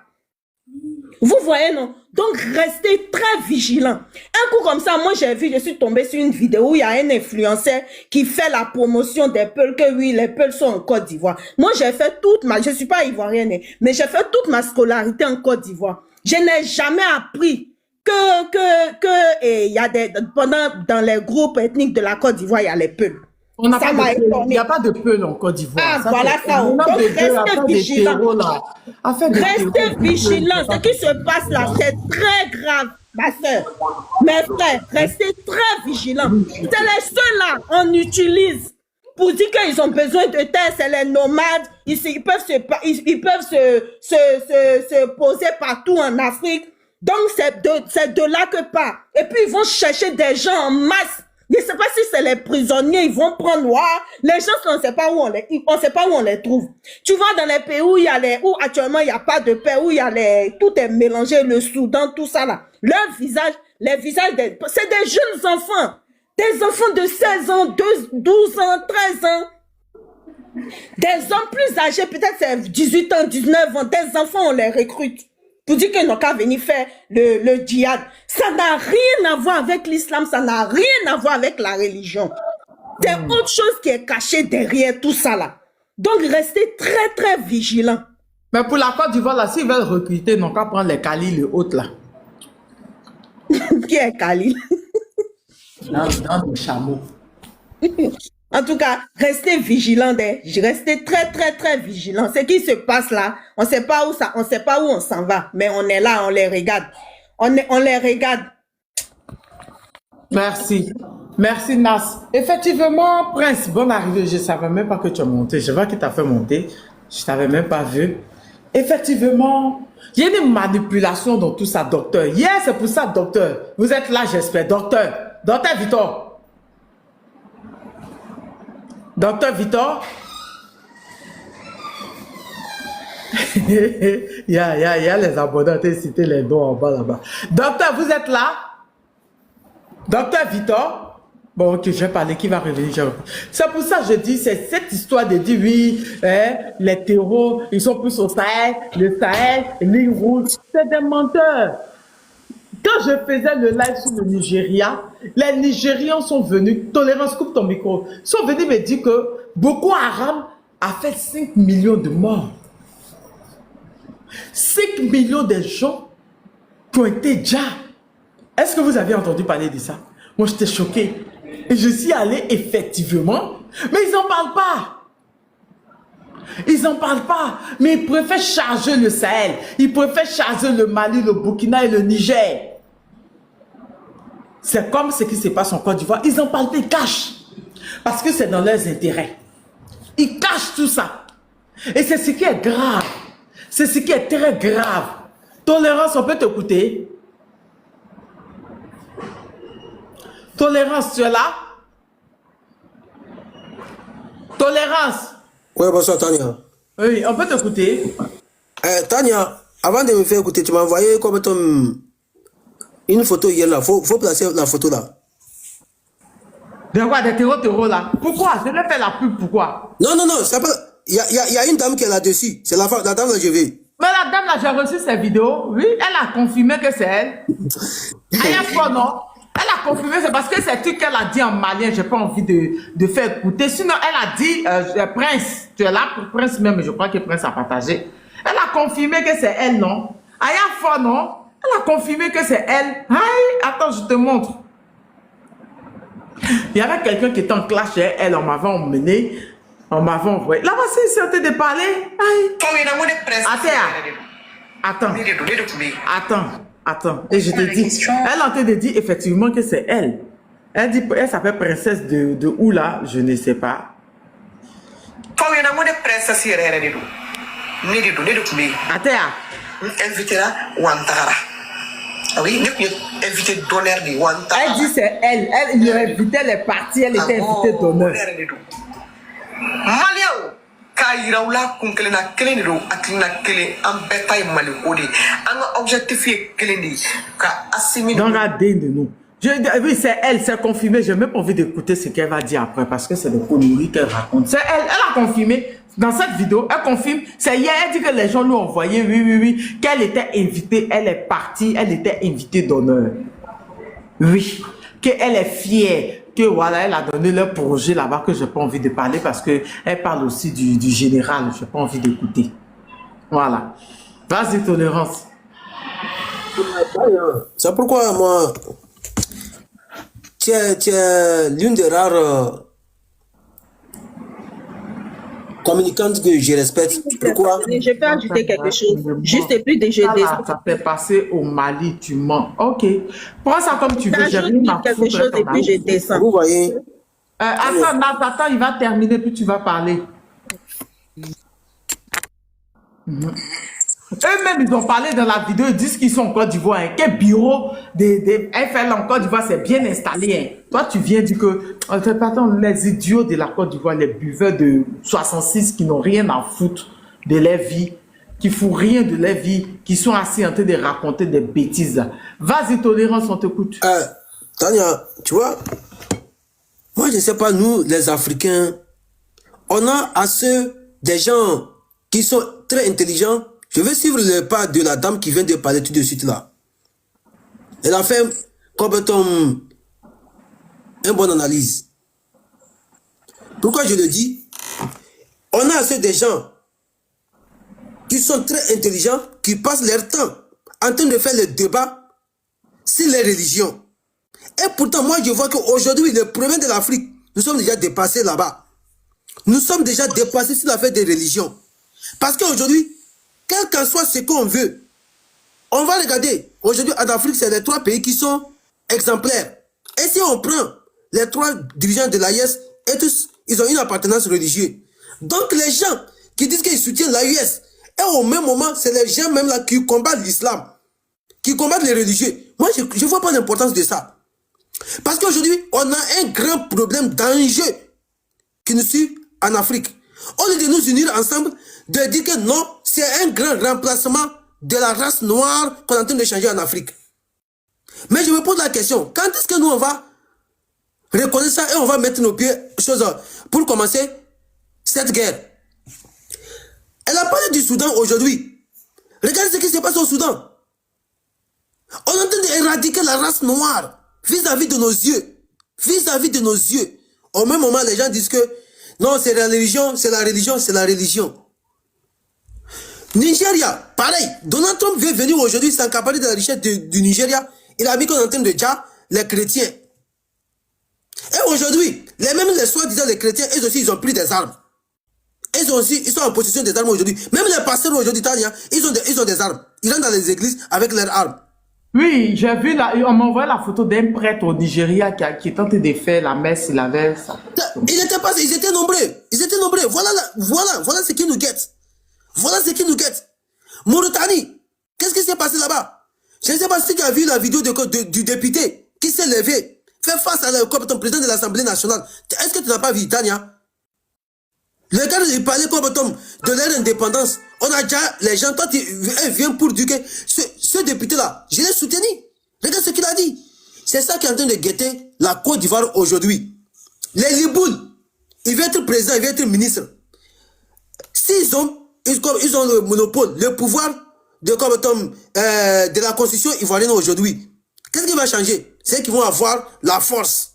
Vous voyez, non? Donc, restez très vigilants. Un coup comme ça, moi, je suis tombée sur une vidéo où il y a un influenceur qui fait la promotion des Peuls, que oui, les Peuls sont en Côte d'Ivoire. Moi, j'ai fait je suis pas ivoirienne, mais j'ai fait toute ma scolarité en Côte d'Ivoire. Je n'ai jamais appris il y a dans les groupes ethniques de la Côte d'Ivoire, il y a les Peuls. Il n'y a pas de Peuls en Côte d'Ivoire. Ah, ça, voilà ça. Donc, restez vigilants. Restez vigilants. Ce qui se passe là, c'est très grave, ma soeur. Mes frères, restez très vigilants. C'est les ceux-là, on utilise pour dire qu'ils ont besoin de terre, c'est les nomades. Ils peuvent se poser partout en Afrique. Donc, c'est de là que part. Et puis, ils vont chercher des gens en masse. Je ne sais pas si c'est les prisonniers, ils vont prendre les gens, on ne sait pas où on les trouve. Tu vois, dans les pays où où actuellement il n'y a pas de paix, où tout est mélangé, le Soudan, tout ça là. Les visages, c'est des jeunes enfants. Des enfants de 16 ans, 12 ans, 13 ans. Des hommes plus âgés, peut-être c'est 18 ans, 19 ans. Des enfants, on les recrute. Pour dire qu'ils n'ont qu'à venir faire le djihad. Ça n'a rien à voir avec l'islam, ça n'a rien à voir avec la religion. C'est autre chose qui est cachée derrière tout ça là. Donc, restez très, très vigilants. Mais pour la Côte d'Ivoire, là, s'ils veulent recruter, non qu'à prendre les Kali, le haut là. Qui est Khalil? Dans le chameau. En tout cas, restez vigilants, restez très, très, très vigilants. Ce qui se passe là, on ne sait pas où ça, on sait pas où on s'en va, mais on est là, on les regarde. On les regarde. Merci. Merci, Nas. Effectivement, Prince, bonne arrivée. Je ne savais même pas que tu as monté. Je vois qu'il t'a fait monter. Je ne t'avais même pas vu. Effectivement, il y a une manipulation dans tout ça, docteur. Hier, c'est pour ça, docteur. Vous êtes là, j'espère. Docteur. Docteur Victor. Docteur Victor. Il y a les abonnés qui ont cité les noms en bas là-bas. Docteur, vous êtes là? Docteur Victor. Bon, ok, je vais parler, qui va revenir? C'est pour ça que je dis, c'est cette histoire de dire, oui, les terreaux, ils sont plus au Sahel, le Sahel, l'île rouge, c'est des menteurs. Quand je faisais le live sur le Nigeria, les Nigérians sont venus, tolérance, coupe ton micro, sont venus me dire que Boko Haram a fait 5 millions de morts. 5 millions de gens qui ont été déjà. Est-ce que vous avez entendu parler de ça? Moi, j'étais choqué. Et je suis allé effectivement, mais ils n'en parlent pas. Ils n'en parlent pas. Mais ils préfèrent charger le Sahel. Ils préfèrent charger le Mali, le Burkina et le Niger. C'est comme ce qui se passe en Côte d'Ivoire. Ils n'en parlent pas, ils cachent. Parce que c'est dans leurs intérêts. Ils cachent tout ça. Et c'est ce qui est grave. C'est ce qui est très grave. Tolérance, on peut t'écouter? Tolérance, tu es là? Tolérance. Oui, bonsoir Tania. Oui, on peut t'écouter. Tania, avant de me faire écouter, tu m'as envoyé comme une photo hier là. Faut placer la photo là. De quoi? Des terreaux là? Pourquoi? Je vais faire la pub, pourquoi? Non, c'est pas. Il y a une dame qui est là-dessus. C'est la dame là, je vais. Mais la dame là, j'ai reçu ses vidéos. Oui, elle a confirmé que c'est elle. Il y a quoi, non? Elle a confirmé, c'est parce que c'est tout qu'elle a dit en malien, j'ai pas envie de faire écouter. Sinon, elle a dit, Prince, tu es là pour Prince même, je crois que Prince a partagé. Elle a confirmé que c'est elle, non? Aya fois, non? Elle a confirmé que c'est elle. Aïe, attends, je te montre. Il y avait quelqu'un qui était en clash et elle, on m'avait emmené, on m'avait envoyé. Là-bas, c'est en train de parler. Aïe. Attends. Et je te dis, elle est en train de dire effectivement que c'est elle. Elle dit, elle s'appelle princesse de où là? Je ne sais pas. Attends. Invité là, Wantara. Ah oui, invité d'honneur de Wantara. Elle dit c'est elle. Elle lui invitait les parties, elle était invitée d'honneur. Malia, Kairaula, Kunkelena Kelendo, Aklina Kele, Ambeta et Malikodi. Un objectif est Kelendi, car assimilé. Donc, regardez de nous. Oui, c'est elle, c'est confirmé. Je n'ai même pas envie d'écouter ce qu'elle va dire après parce que c'est des conneries qu'elle raconte. C'est elle, elle a confirmé. Dans cette vidéo, elle confirme, c'est hier, elle dit que les gens lui ont envoyé, oui, qu'elle était invitée, elle est partie, elle était invitée d'honneur. Oui, qu'elle est fière, que voilà, elle a donné leur projet là-bas que je n'ai pas envie de parler parce qu'elle parle aussi du général, je n'ai pas envie d'écouter. Voilà. Vas-y, Tolérance. C'est pourquoi moi, tu es l'une des rares communicante que je respecte. Pourquoi? Je peux ajouter quelque chose. Juste et puis déjà. Ça fait passer au Mali, tu mens. Ok. Prends ça comme tu veux. J'ajoute quelque chose et puis je descends. Vous voyez? Attends, il va terminer puis tu vas parler. Eux-mêmes, ils ont parlé dans la vidéo, ils disent qu'ils sont en Côte d'Ivoire. Hein. Quel bureau de FL en Côte d'Ivoire, c'est bien installé. Hein. Toi, tu viens dire que les idiots de la Côte d'Ivoire, les buveurs de 66 qui n'ont rien à foutre de leur vie, qui foutent rien de leur vie, qui sont assis en train de raconter des bêtises. Vas-y, Tolérance, on t'écoute. Tania, tu vois, moi, je ne sais pas, nous, les Africains, on a à des gens qui sont très intelligents. Je vais suivre le pas de la dame qui vient de parler tout de suite là. Elle a fait complètement une bonne analyse. Pourquoi je le dis? On a assez de gens qui sont très intelligents, qui passent leur temps en train de faire le débat sur les religions. Et pourtant, moi, je vois qu'aujourd'hui, le problème de l'Afrique, nous sommes déjà dépassés là-bas. Nous sommes déjà dépassés sur l'affaire des religions. Parce qu'aujourd'hui, quel qu'en soit ce qu'on veut, on va regarder. Aujourd'hui, en Afrique, c'est les 3 pays qui sont exemplaires. Et si on prend les 3 dirigeants de l'AIS, et tous, ils ont une appartenance religieuse. Donc, les gens qui disent qu'ils soutiennent l'AIS, et au même moment, c'est les gens même là qui combattent l'islam, qui combattent les religieux. Moi, je ne vois pas l'importance de ça. Parce qu'aujourd'hui, on a un grand problème d'enjeu qui nous suit en Afrique. Au lieu de nous unir ensemble, de dire que non, c'est un grand remplacement de la race noire qu'on est en train de changer en Afrique. Mais je me pose la question, quand est-ce que nous, on va reconnaître ça et on va mettre nos pieds choses pour commencer cette guerre? Elle a parlé du Soudan aujourd'hui. Regardez ce qui se passe au Soudan. On est en train d'éradiquer la race noire vis-à-vis de nos yeux. Vis-à-vis de nos yeux. Au même moment, les gens disent que non, c'est la religion, c'est la religion, c'est la religion. Nigeria, pareil. Donald Trump veut venir aujourd'hui s'accaparer de la richesse du Nigeria. Il a mis qu'on est en train de dire les chrétiens. Et aujourd'hui, les soi-disant les chrétiens, eux aussi, ils ont pris des armes. Ils sont en possession des armes aujourd'hui. Même les pasteurs aujourd'hui, ils ont des armes. Ils rentrent dans les églises avec leurs armes. Oui, j'ai vu, on m'a envoyé la photo d'un prêtre au Nigeria qui est en train de faire la messe, il avait ça. Ils étaient nombreux. Ils étaient nombreux. Voilà ce qui nous guette. Voilà ce qui nous guette. Mauritanie, qu'est-ce qui s'est passé là-bas? Je ne sais pas si tu as vu la vidéo du député qui s'est levé, fait face à ton président de l'Assemblée nationale. Est-ce que tu n'as pas vu, Tania? Le gars, il parlait comme de leur indépendance. On a déjà les gens, toi, tu viens pour dire que ce député-là, je l'ai soutenu. Regarde ce qu'il a dit. C'est ça qui est en train de guetter la Côte d'Ivoire aujourd'hui. Les Libouls, il veut être président, il veut être ministre. S'ils ont le monopole, le pouvoir de la constitution ivoirienne aujourd'hui, qu'est-ce qui va changer? C'est qu'ils vont avoir la force.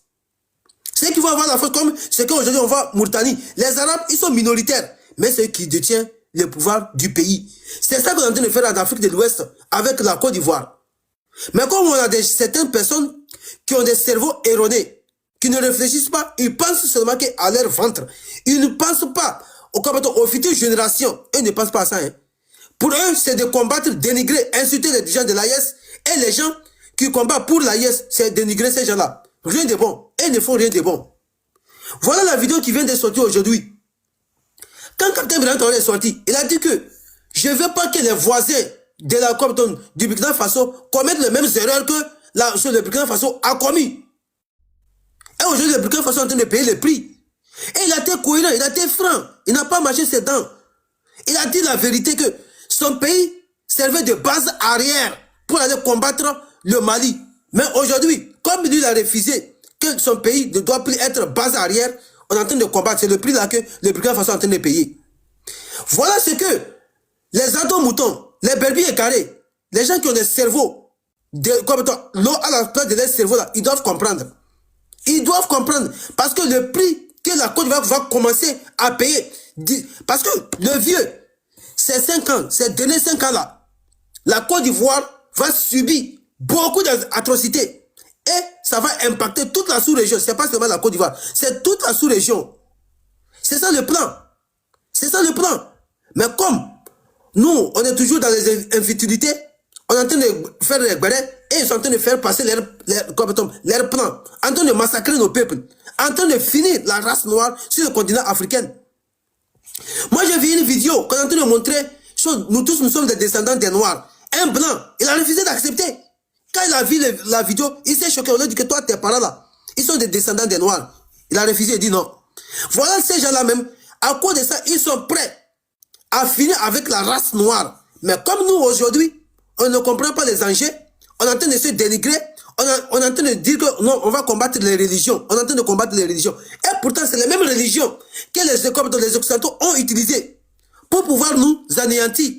C'est qu'ils vont avoir la force comme ce qu'aujourd'hui on voit Mauritanie. Les Arabes, ils sont minoritaires, mais c'est eux qui détiennent le pouvoir du pays. C'est ça qu'on est en train de faire en Afrique de l'Ouest avec la Côte d'Ivoire. Mais comme on a certaines personnes qui ont des cerveaux erronés, qui ne réfléchissent pas, ils pensent seulement qu'à leur ventre. Ils ne pensent pas aux futures générations. Eux ne pensent pas à ça. Hein. Pour eux, c'est de combattre, dénigrer, insulter les dirigeants de l'AIS. Et les gens qui combattent pour l'AIS, c'est dénigrer ces gens-là. Rien de bon. Et ils ne font rien de bon. Voilà la vidéo qui vient de sortir aujourd'hui. Quand Captain Ibrahim Traoré est sorti, il a dit que je ne veux pas que les voisins de la du Burkina Faso commettent les mêmes erreurs que le Burkina Faso a commis. Et aujourd'hui, le Burkina Faso est en train de payer le prix. Et il a été cohérent, il a été franc. Il n'a pas mâché ses dents. Il a dit la vérité que son pays servait de base arrière pour aller combattre le Mali. Mais aujourd'hui, comme lui a refusé que son pays ne doit plus être base arrière, on est en train de combattre. C'est le prix là que le Burkina Faso est en train de payer. Voilà ce que les ados-moutons, les brebis écarés, les gens qui ont des cerveaux, l'eau à la place de leur cerveau là, ils doivent comprendre. Ils doivent comprendre. Parce que le prix que la Côte d'Ivoire va commencer à payer, parce que le vieux, ces 5 ans, ces derniers 5 ans là, la Côte d'Ivoire va subir beaucoup d'atrocités. Et ça va impacter toute la sous-région. C'est pas seulement la Côte d'Ivoire, c'est toute la sous-région. C'est ça le plan. C'est ça le plan. Mais comme nous, on est toujours dans les infidélités, on est en train de faire les guerres et ils sont en train de faire passer leur plan, en train de massacrer nos peuples, en train de finir la race noire sur le continent africain. Moi, j'ai vu une vidéo qu'on est en train de montrer, nous tous, nous sommes des descendants des Noirs. Un blanc, il a refusé d'accepter. Quand il a vu la vidéo, il s'est choqué. On lui a dit que toi, tes parents là, ils sont des descendants des Noirs. Il a refusé, il dit non. Voilà ces gens-là même, à cause de ça, ils sont prêts à finir avec la race noire. Mais comme nous, aujourd'hui, on ne comprend pas les enjeux, on est en train de se dénigrer, on est en train de dire que non, on va combattre les religions. On est en train de combattre les religions. Et pourtant, c'est les mêmes religions que les Occidentaux ont utilisées pour pouvoir nous anéantir.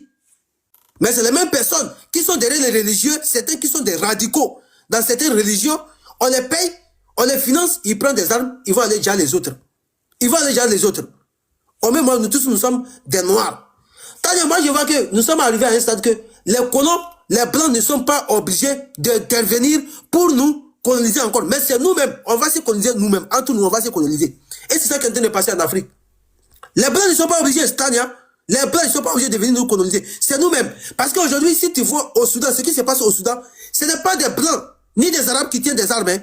Mais c'est les mêmes personnes qui sont derrière les religieux, certains qui sont des radicaux. Dans certaines religions, on les paye, on les finance, ils prennent des armes, ils vont aller déjà les autres. Ils vont aller déjà les autres. Au même moment, nous tous, nous sommes des Noirs. Tandis moi, je vois que nous sommes arrivés à un stade que les colons, les Blancs ne sont pas obligés d'intervenir pour nous coloniser encore. Mais c'est nous-mêmes, on va se coloniser nous-mêmes. Entre nous, on va se coloniser. Et c'est ça qui est en train de passer en Afrique. Les Blancs ne sont pas obligés, Stania. Les Blancs ne sont pas obligés de venir nous coloniser. C'est nous-mêmes. Parce qu'aujourd'hui, si tu vois au Soudan, ce qui se passe au Soudan, ce n'est pas des Blancs, ni des Arabes qui tiennent des armes. Hein.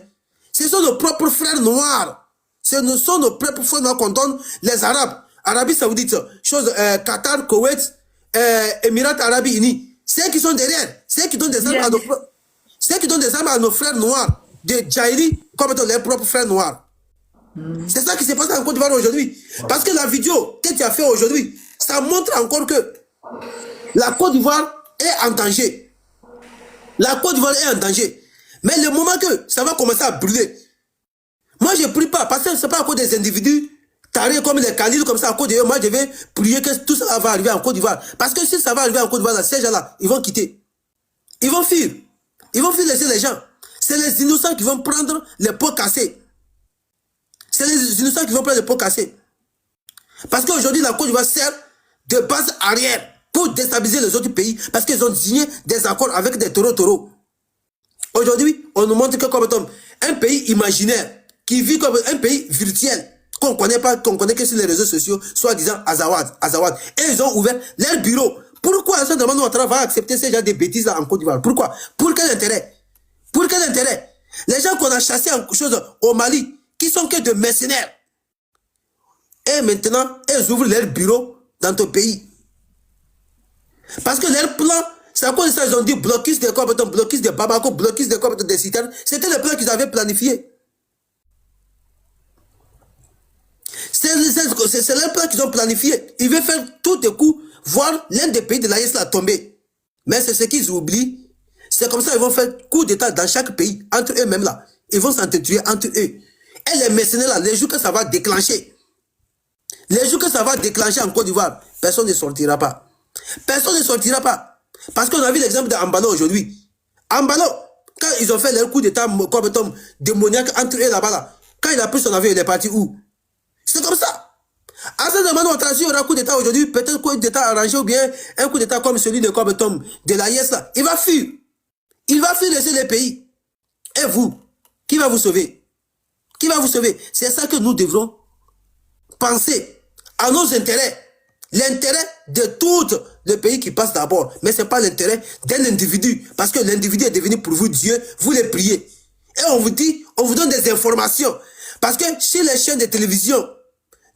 Ce sont nos propres frères noirs. Ce sont nos propres frères noirs qu'on donne les Arabes. Arabie Saoudite, Qatar, Koweït, Émirats Arabes Unis. C'est eux qui sont derrière. C'est eux qui donnent des armes à nos frères. C'est eux qui donnent des armes à nos frères noirs. De Djaïli, comme leurs propres frères noirs. C'est ça qui se passe en Côte d'Ivoire aujourd'hui. Parce que la vidéo que tu as fait aujourd'hui, ça montre encore que la Côte d'Ivoire est en danger. La Côte d'Ivoire est en danger. Mais le moment que ça va commencer à brûler, moi je ne prie pas, parce que ce n'est pas à cause des individus tarés comme les Khalil, comme ça à Côte d'Ivoire. Moi je vais prier que tout ça va arriver en Côte d'Ivoire. Parce que si ça va arriver en Côte d'Ivoire, ces gens-là, ils vont quitter. Ils vont fuir. Ils vont fuir laisser les gens. C'est les innocents qui vont prendre les pots cassés. C'est les innocents qui vont prendre les pots cassés. Parce qu'aujourd'hui, la Côte d'Ivoire sert de base arrière pour déstabiliser les autres pays. Parce qu'ils ont signé des accords avec des taureaux. Aujourd'hui, on nous montre que comme un pays imaginaire, qui vit comme un pays virtuel, qu'on connaît pas, qu'on connaît que sur les réseaux sociaux, soi-disant Azawad. Et ils ont ouvert leur bureau. Pourquoi est-ce que notre va accepter ces gens de bêtises là en Côte d'Ivoire? Pourquoi? Pour quel intérêt? Pour quel intérêt? Les gens qu'on a chassés en chose au Mali, qui sont que de mercenaires. Et maintenant, ils ouvrent leur bureau dans ton pays. Parce que leur plan, c'est à cause de ça qu'ils ont dit blocus des compétents, blocus de Bamako, blocus des compétents des citernes. C'était le plan qu'ils avaient planifié. C'est leur plan qu'ils ont planifié. Ils veulent faire tout de coup, voir l'un des pays de l'AES là tomber. Mais c'est ce qu'ils oublient. C'est comme ça qu'ils vont faire coup d'état dans chaque pays, entre eux-mêmes là. Ils vont s'entretuer entre eux. Et les mercenaires là, les jours que ça va déclencher, les jours que ça va déclencher en Côte d'Ivoire, personne ne sortira pas. Personne ne sortira pas. Parce qu'on a vu l'exemple d'Ambalo aujourd'hui. Ambalo, quand ils ont fait leur coup d'état comme démoniaque entre eux là-bas là, quand il a pris son avion, il est parti où? C'est comme ça. À ce moment, on il y aura un coup d'état aujourd'hui, peut-être un coup d'état arrangé ou bien un coup d'état comme celui de Cobetom de l'AIS là. Il va fuir. Il va fuir laisser les pays. Et vous, qui va vous sauver? Qui va vous sauver? C'est ça que nous devrons penser à nos intérêts. L'intérêt de tout le pays qui passe d'abord. Mais ce n'est pas l'intérêt d'un individu. Parce que l'individu est devenu pour vous Dieu. Vous les priez. Et on vous dit, on vous donne des informations. Parce que chez les chaînes de télévision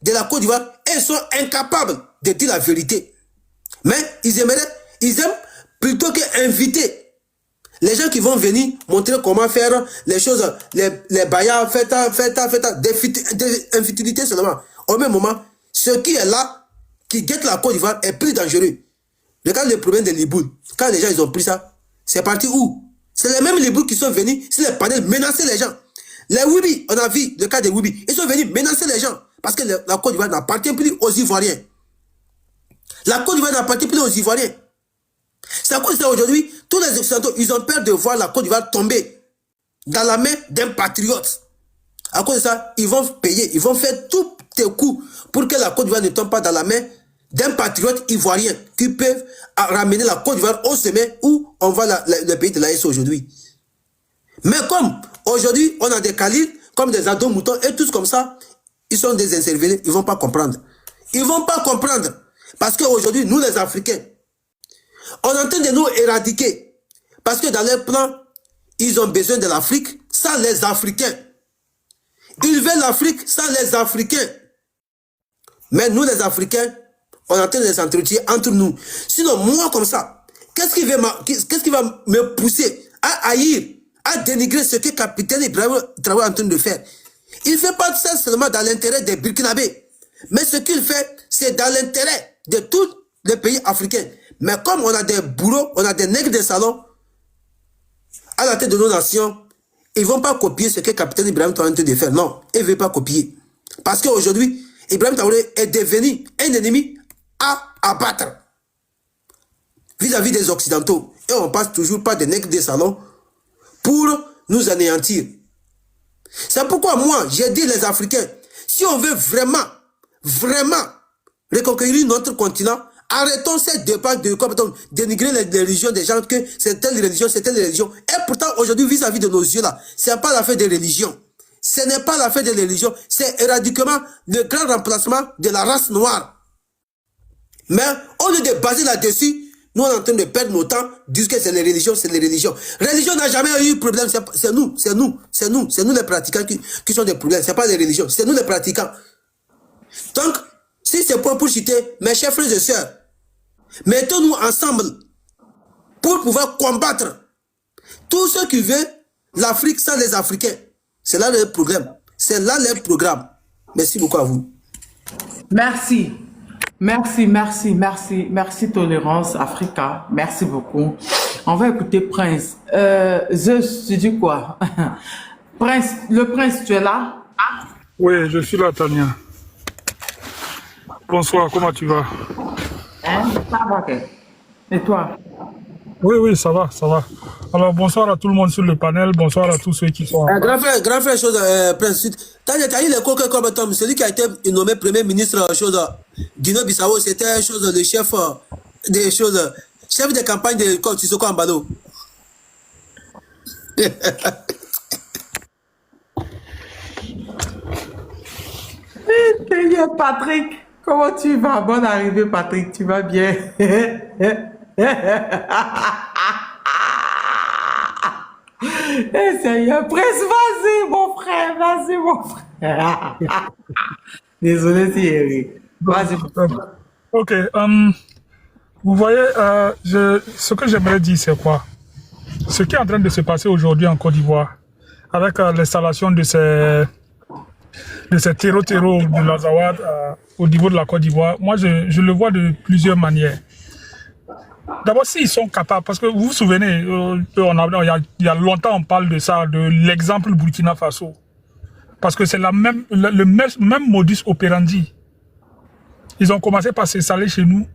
de la Côte d'Ivoire, elles sont incapables de dire la vérité. Mais ils aiment plutôt qu'inviter les gens qui vont venir montrer comment faire les choses, les baillards, des infidélités seulement. Au même moment, ce qui est là, qui guette la Côte d'Ivoire, est plus dangereux. Regarde le problème des Libouls. Quand les gens ils ont pris ça, c'est parti où? C'est les mêmes Libouls qui sont venus sur les panels menacer les gens. Les Wibi, on a vu le cas des Wibi, ils sont venus menacer les gens. Parce que la Côte d'Ivoire n'appartient plus aux Ivoiriens. La Côte d'Ivoire n'appartient plus aux Ivoiriens. C'est à cause de ça aujourd'hui, tous les Occidentaux, ils ont peur de voir la Côte d'Ivoire tomber dans la main d'un patriote. À cause de ça, ils vont payer, ils vont faire tous les coups pour que la Côte d'Ivoire ne tombe pas dans la main d'un patriote ivoirien qui peut ramener la Côte d'Ivoire au sommet où on voit le pays de l'AES aujourd'hui. Mais comme aujourd'hui, on a des Khalil, comme des ados moutons et tous comme ça, ils sont des incervelés, ils ne vont pas comprendre. Ils ne vont pas comprendre. Parce qu'aujourd'hui, nous les Africains, on est en train de nous éradiquer. Parce que dans leur plan, ils ont besoin de l'Afrique sans les Africains. Ils veulent l'Afrique sans les Africains. Mais nous les Africains, on est en train de les entretenir entre nous. Sinon, moi comme ça, qu'est-ce qui va me pousser à haïr, à dénigrer ce que Capitaine Ibrahim Traoré est en train de faire? Il ne fait pas ça seulement dans l'intérêt des Burkinabés. Mais ce qu'il fait, c'est dans l'intérêt de tous les pays africains. Mais comme on a des bourreaux, on a des nègres de salon à la tête de nos nations, ils ne vont pas copier ce que Capitaine Ibrahim Traoré est en train de faire. Non, ils ne veulent pas copier. Parce qu'aujourd'hui, Ibrahim Traoré est devenu un ennemi à abattre vis-à-vis des Occidentaux. Et on passe toujours par des nègres de salon pour nous anéantir. C'est pourquoi moi, j'ai dit les Africains, si on veut vraiment reconquérir notre continent. Arrêtons cette débat de dénigrer les religions des gens, que c'est telle religion, c'est telle religion. Et pourtant, aujourd'hui, vis-à-vis de nos yeux là, ce n'est pas l'affaire des religions. Ce n'est pas l'affaire des religions, c'est éradiquement le grand remplacement de la race noire. Mais au lieu de baser là-dessus, nous on est en train de perdre notre temps, dire que c'est les religions, c'est les religions. Religion n'a jamais eu de problème, c'est nous les pratiquants qui sont des problèmes, c'est pas les religions, c'est nous les pratiquants. Donc, si c'est pour citer, mes chers frères et sœurs, mettons-nous ensemble pour pouvoir combattre tous ceux qui veulent l'Afrique sans les Africains. C'est là le problème. C'est là le programme. Merci beaucoup à vous. Merci. Merci Tolérance Africa. Merci beaucoup. On va écouter Prince. Zeus, tu dis quoi? Le Prince, tu es là? Oui, je suis là, Tania. Bonsoir, comment tu vas? Hein? Ça va, et toi? Oui, ça va. Alors, bonsoir à tout le monde sur le panel, bonsoir à tous ceux qui sont... Grand frère, chose, Prince, Tania, tu as eu les coquins comme Tom, celui qui a été nommé premier ministre, chose, Guinée-Bissau, c'était, chose, le chef des choses, chef de campagne de Sissoko Ambalo. Patrick, comment tu vas? Bonne arrivée, Patrick, tu vas bien? Seigneur, Prince, vas-y, mon frère. Désolé, Thierry. Vas-y. Ok, vous voyez, ce que j'aimerais dire, c'est quoi? Ce qui est en train de se passer aujourd'hui en Côte d'Ivoire, avec l'installation de ces terreaux de l'Azawad au niveau de la Côte d'Ivoire, moi, je le vois de plusieurs manières. D'abord, s'ils sont capables, parce que vous vous souvenez, il y a longtemps, on parle de ça, de l'exemple Burkina Faso. Parce que c'est le même modus operandi. Ils ont commencé par s'installer chez nous.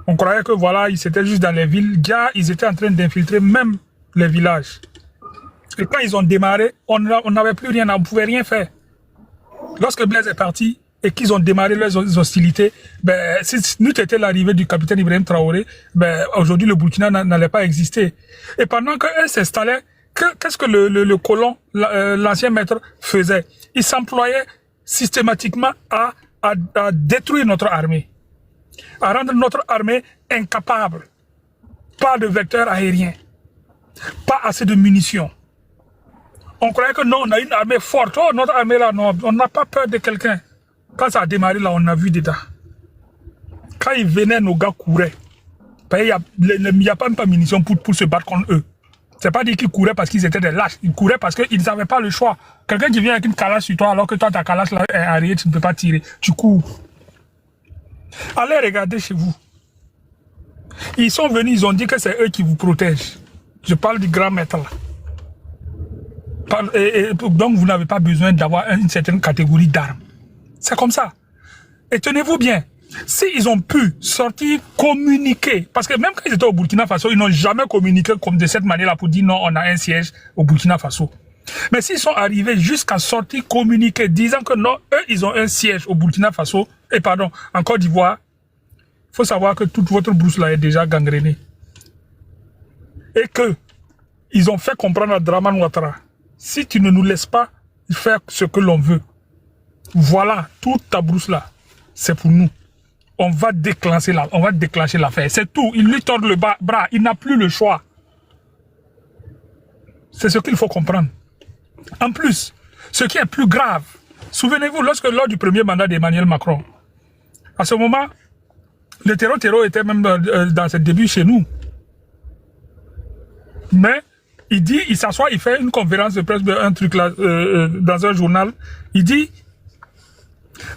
On croyait que voilà, ils étaient juste dans les villes. Ils étaient en train d'infiltrer même les villages. Et quand ils ont démarré, on n'avait plus rien, on ne pouvait rien faire. Lorsque Blaise est parti et qu'ils ont démarré leurs hostilités, si nous était l'arrivée du capitaine Ibrahim Traoré, aujourd'hui le Burkina n'allait pas exister. Et pendant qu'eux s'installaient, qu'est-ce que le colon, l'ancien maître, faisait? Il s'employait systématiquement à détruire notre armée, à rendre notre armée incapable. Pas de vecteurs aériens, pas assez de munitions. On croyait que non, on a une armée forte. Oh, notre armée là, non, on n'a pas peur de quelqu'un. Quand ça a démarré là, on a vu dedans. Quand ils venaient, nos gars couraient. Il n'y a pas même pas de munitions pour se battre contre eux. C'est pas dire qu'ils couraient parce qu'ils étaient des lâches. Ils couraient parce qu'ils n'avaient pas le choix. Quelqu'un qui vient avec une calache sur toi alors que toi ta calache là est arrière, tu ne peux pas tirer. Tu cours. Allez regarder chez vous. Ils sont venus, ils ont dit que c'est eux qui vous protègent. Je parle du grand maître là. Donc vous n'avez pas besoin d'avoir une certaine catégorie d'armes. C'est comme ça. Et tenez-vous bien, s'ils ont pu sortir, communiquer, parce que même quand ils étaient au Burkina Faso, ils n'ont jamais communiqué comme de cette manière-là pour dire non, on a un siège au Burkina Faso. Mais s'ils sont arrivés jusqu'à sortir, communiquer, disant que non, eux, ils ont un siège au Burkina Faso, en Côte d'Ivoire, il faut savoir que toute votre brousse là est déjà gangrénée. Et que ils ont fait comprendre à Draman Ouattara, si tu ne nous laisses pas faire ce que l'on veut, voilà, toute ta brousse là, c'est pour nous. On va déclencher l'affaire. C'est tout. Il lui tord le bras. Il n'a plus le choix. C'est ce qu'il faut comprendre. En plus, ce qui est plus grave, souvenez-vous, lors du premier mandat d'Emmanuel Macron, à ce moment, le terreau était même dans ses débuts chez nous. Mais il s'assoit, il fait une conférence de presse, un truc là, dans un journal. Il dit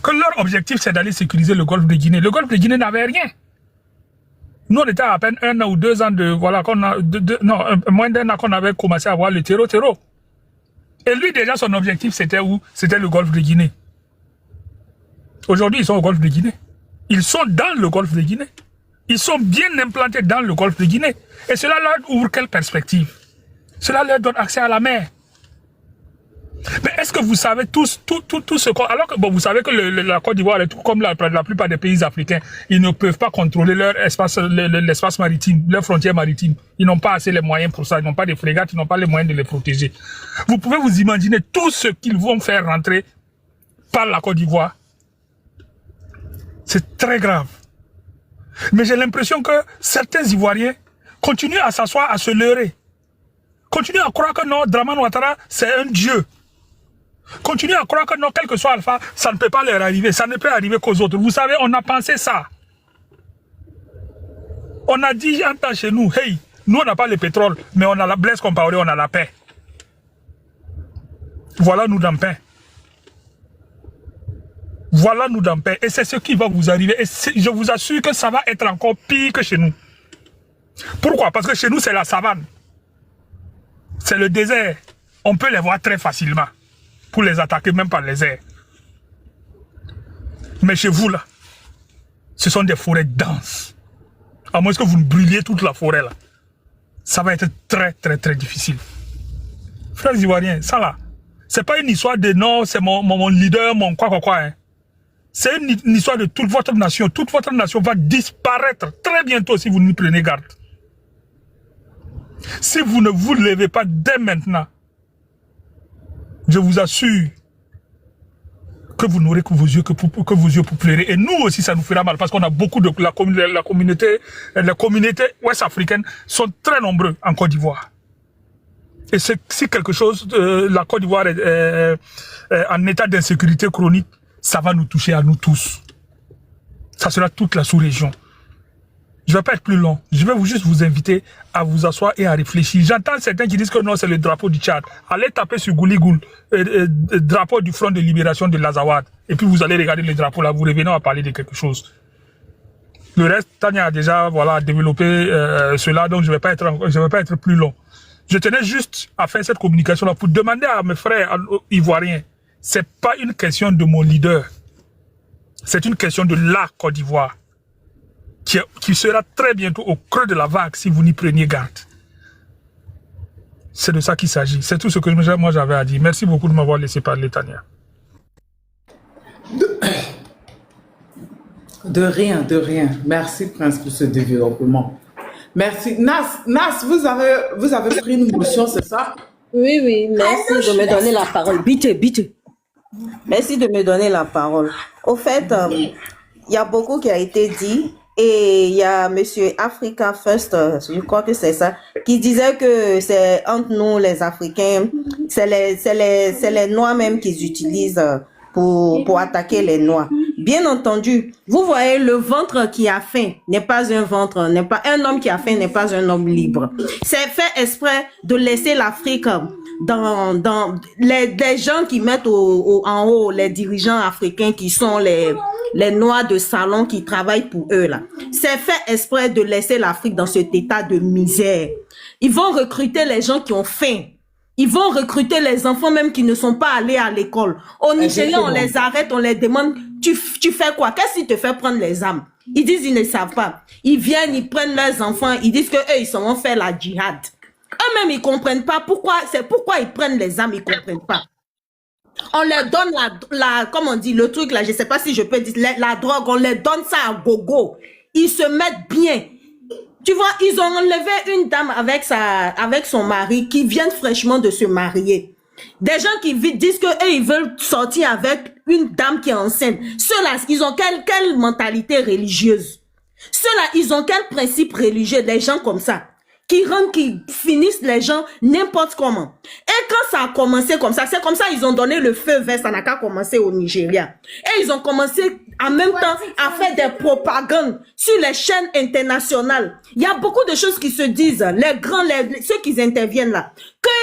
que leur objectif, c'est d'aller sécuriser le golfe de Guinée. Le golfe de Guinée n'avait rien. Nous, on était à peine 1 an ou 2 ans moins d'un an qu'on avait commencé à voir le terreau. Et lui, déjà, son objectif, c'était où? C'était le golfe de Guinée. Aujourd'hui, ils sont au golfe de Guinée. Ils sont dans le golfe de Guinée. Ils sont bien implantés dans le golfe de Guinée. Et cela leur ouvre quelle perspective? Cela leur donne accès à la mer. Mais est-ce Est-ce que vous savez tout ce qu'on... Alors que bon, vous savez que la Côte d'Ivoire est tout comme la plupart des pays africains, ils ne peuvent pas contrôler leur espace, l'espace maritime, leurs frontières maritimes. Ils n'ont pas assez les moyens pour ça. Ils n'ont pas de frégates, ils n'ont pas les moyens de les protéger. Vous pouvez vous imaginer tout ce qu'ils vont faire rentrer par la Côte d'Ivoire. C'est très grave. Mais j'ai l'impression que certains Ivoiriens continuent à s'asseoir, à se leurrer. Continuez à croire que non, Dramane Ouattara, c'est un dieu. Continuez à croire que non, quel que soit Alpha, ça ne peut pas leur arriver. Ça ne peut arriver qu'aux autres. Vous savez, on a pensé ça. On a dit en temps chez nous, hey, nous on n'a pas le pétrole, mais on a la Blaise Compaoré, on a la paix. Voilà nous dans paix. Voilà nous dans paix. Et c'est ce qui va vous arriver. Et je vous assure que ça va être encore pire que chez nous. Pourquoi? Parce que chez nous, c'est la savane. C'est le désert. On peut les voir très facilement pour les attaquer même par les airs. Mais chez vous, là, ce sont des forêts denses. À moins que vous ne brûliez toute la forêt, là. Ça va être très, très, très difficile. Frères Ivoiriens, ça là, c'est pas une histoire de non, c'est mon leader, mon quoi. Hein. C'est une histoire de toute votre nation. Toute votre nation va disparaître très bientôt si vous n'y prenez garde. Si vous ne vous levez pas dès maintenant, je vous assure que vous n'aurez que vos yeux pour pleurer. Et nous aussi, ça nous fera mal parce qu'on a beaucoup de les communautés ouest-africaines sont très nombreux en Côte d'Ivoire. Et si quelque chose, la Côte d'Ivoire est en état d'insécurité chronique, ça va nous toucher à nous tous. Ça sera toute la sous-région. Je ne vais pas être plus long. Je vais juste vous inviter à vous asseoir et à réfléchir. J'entends certains qui disent que non, c'est le drapeau du Tchad. Allez taper sur Gouligoul, drapeau du Front de Libération de l'Azawad. Et puis vous allez regarder le drapeau là, vous revenez à parler de quelque chose. Le reste, Tania a déjà développé cela, donc je ne vais pas être plus long. Je tenais juste à faire cette communication là pour demander à mes frères ivoiriens, c'est pas une question de mon leader. C'est une question de la Côte d'Ivoire. Qui sera très bientôt au creux de la vague si vous n'y preniez garde. C'est de ça qu'il s'agit. C'est tout ce que moi j'avais à dire. Merci beaucoup de m'avoir laissé parler, Tania. De rien. Merci, Prince, pour ce développement. Merci. Nas, vous avez pris une motion, c'est ça? Oui, merci de me donner la parole. Bite. Merci de me donner la parole. Au fait, il y a beaucoup qui a été dit. Et il y a Monsieur Africa First, je crois que c'est ça, qui disait que c'est entre nous les Africains, c'est les Noirs même qu'ils utilisent pour attaquer les Noirs. Bien entendu, vous voyez, le ventre qui a faim n'est pas un ventre, n'est pas un homme qui a faim n'est pas un homme libre. C'est fait exprès de laisser l'Afrique dans les gens qui mettent en haut les dirigeants africains qui sont les noirs de salon qui travaillent pour eux là. C'est fait exprès de laisser l'Afrique dans cet état de misère. Ils vont recruter les gens qui ont faim. Ils vont recruter les enfants même qui ne sont pas allés à l'école. Au Nigeria, on les arrête, on les demande, tu fais quoi? Qu'est-ce qui te fait prendre les armes? Ils disent ils ne savent pas. Ils viennent, ils prennent leurs enfants, ils disent que eux ils vont faire la djihad. Eux-mêmes ils comprennent pas pourquoi ils prennent les armes, ils comprennent pas. On leur donne comme on dit, le truc là, je sais pas si je peux dire, la drogue, on leur donne ça à gogo. Ils se mettent bien. Tu vois, ils ont enlevé une dame avec son mari qui vient fraîchement de se marier. Des gens qui disent que eux, ils veulent sortir avec une dame qui est enceinte. Ceux-là, ils ont quelle mentalité religieuse? Ceux-là, ils ont quel principe religieux? Des gens comme ça. Qui finissent les gens n'importe comment. Et quand ça a commencé comme ça, c'est comme ça ils ont donné le feu vert, ça n'a qu'à commencer au Nigeria. Et ils ont commencé en même temps à faire des propagandes sur les chaînes internationales. Il y a beaucoup de choses qui se disent, ceux qui interviennent là,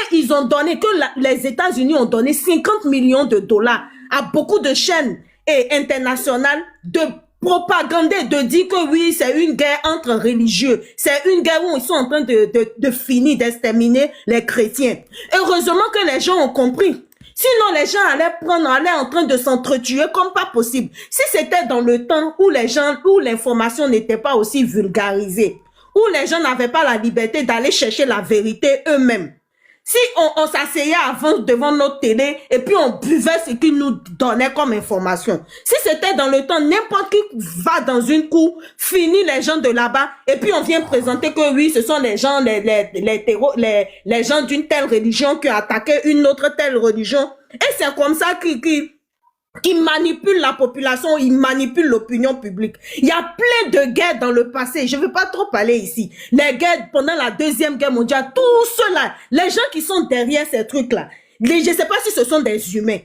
qu'ils ont donné, que les États-Unis ont donné 50 millions de dollars à beaucoup de chaînes internationales de propagander, de dire que oui, c'est une guerre entre religieux. C'est une guerre où ils sont en train de finir, d'exterminer les chrétiens. Heureusement que les gens ont compris. Sinon, les gens allaient en train de s'entretuer comme pas possible. Si c'était dans le temps où l'information n'était pas aussi vulgarisée, où les gens n'avaient pas la liberté d'aller chercher la vérité eux-mêmes. Si on s'asseyait avant devant notre télé et puis on buvait ce qu'ils nous donnaient comme information. Si c'était dans le temps, n'importe qui va dans une cour, finit les gens de là-bas et puis on vient présenter que oui, ce sont les gens, les gens d'une telle religion qui ont attaqué une autre telle religion. Et c'est comme ça qu'ils manipulent la population, ils manipulent l'opinion publique. Il y a plein de guerres dans le passé. Je ne vais pas trop parler ici. Les guerres pendant la Deuxième Guerre mondiale, tout cela, les gens qui sont derrière ces trucs-là, je ne sais pas si ce sont des humains.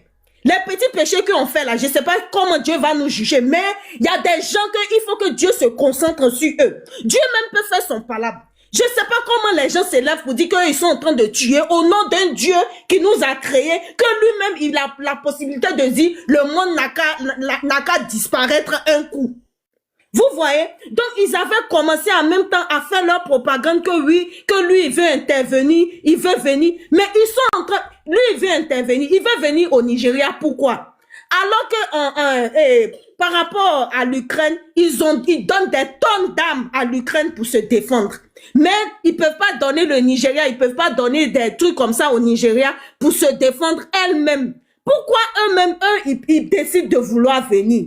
Les petits péchés qu'on fait là, je ne sais pas comment Dieu va nous juger, mais il y a des gens qu'il faut que Dieu se concentre sur eux. Dieu même peut faire son palabre. Je ne sais pas comment les gens s'élèvent pour dire qu'ils sont en train de tuer au nom d'un Dieu qui nous a créés, que lui-même, il a la possibilité de dire le monde n'a qu'à disparaître un coup. Vous voyez? Donc, ils avaient commencé en même temps à faire leur propagande que oui, que lui, il veut intervenir, il veut venir. Mais ils sont en train, lui, il veut intervenir, il veut venir au Nigeria. Pourquoi? Alors que par rapport à l'Ukraine, ils donnent des tonnes d'armes à l'Ukraine pour se défendre. Mais ils peuvent pas donner le Nigeria, ils peuvent pas donner des trucs comme ça au Nigeria pour se défendre elles-mêmes. Pourquoi eux-mêmes, ils décident de vouloir venir?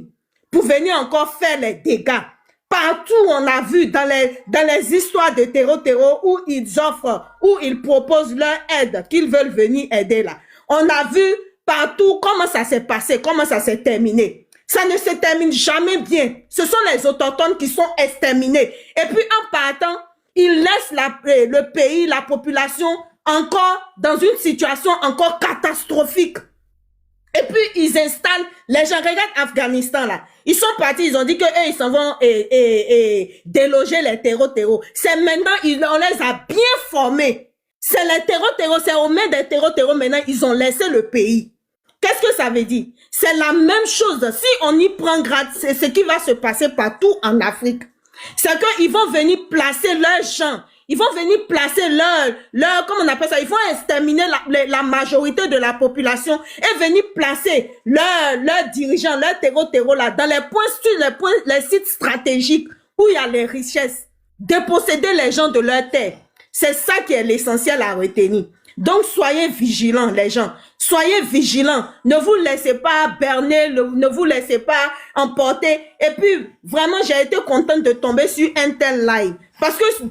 Pour venir encore faire les dégâts. Partout, on a vu dans les histoires de terreau où ils offrent, où ils proposent leur aide, qu'ils veulent venir aider là. On a vu partout comment ça s'est passé, comment ça s'est terminé. Ça ne se termine jamais bien. Ce sont les autochtones qui sont exterminés. Et puis en partant, ils laissent le pays, la population encore dans une situation encore catastrophique. Et puis ils installent, les gens regardent Afghanistan là. Ils sont partis, ils ont dit que eux, ils s'en vont déloger les terreaux. C'est maintenant, on les a bien formés. C'est les terreaux, c'est aux mains des terreaux maintenant, ils ont laissé le pays. Qu'est-ce que ça veut dire? C'est la même chose. Si on y prend grade, c'est ce qui va se passer partout en Afrique. C'est qu'ils vont venir placer leurs gens. Ils vont venir placer comment on appelle ça? Ils vont exterminer la majorité de la population et venir placer leurs dirigeants, leurs terreaux là, dans les sites stratégiques où il y a les richesses. Déposséder les gens de leur terre. C'est ça qui est l'essentiel à retenir. Donc, soyez vigilants, les gens. Soyez vigilants. Ne vous laissez pas berner, ne vous laissez pas emporter. Et puis, vraiment, j'ai été contente de tomber sur un tel live. Parce que sur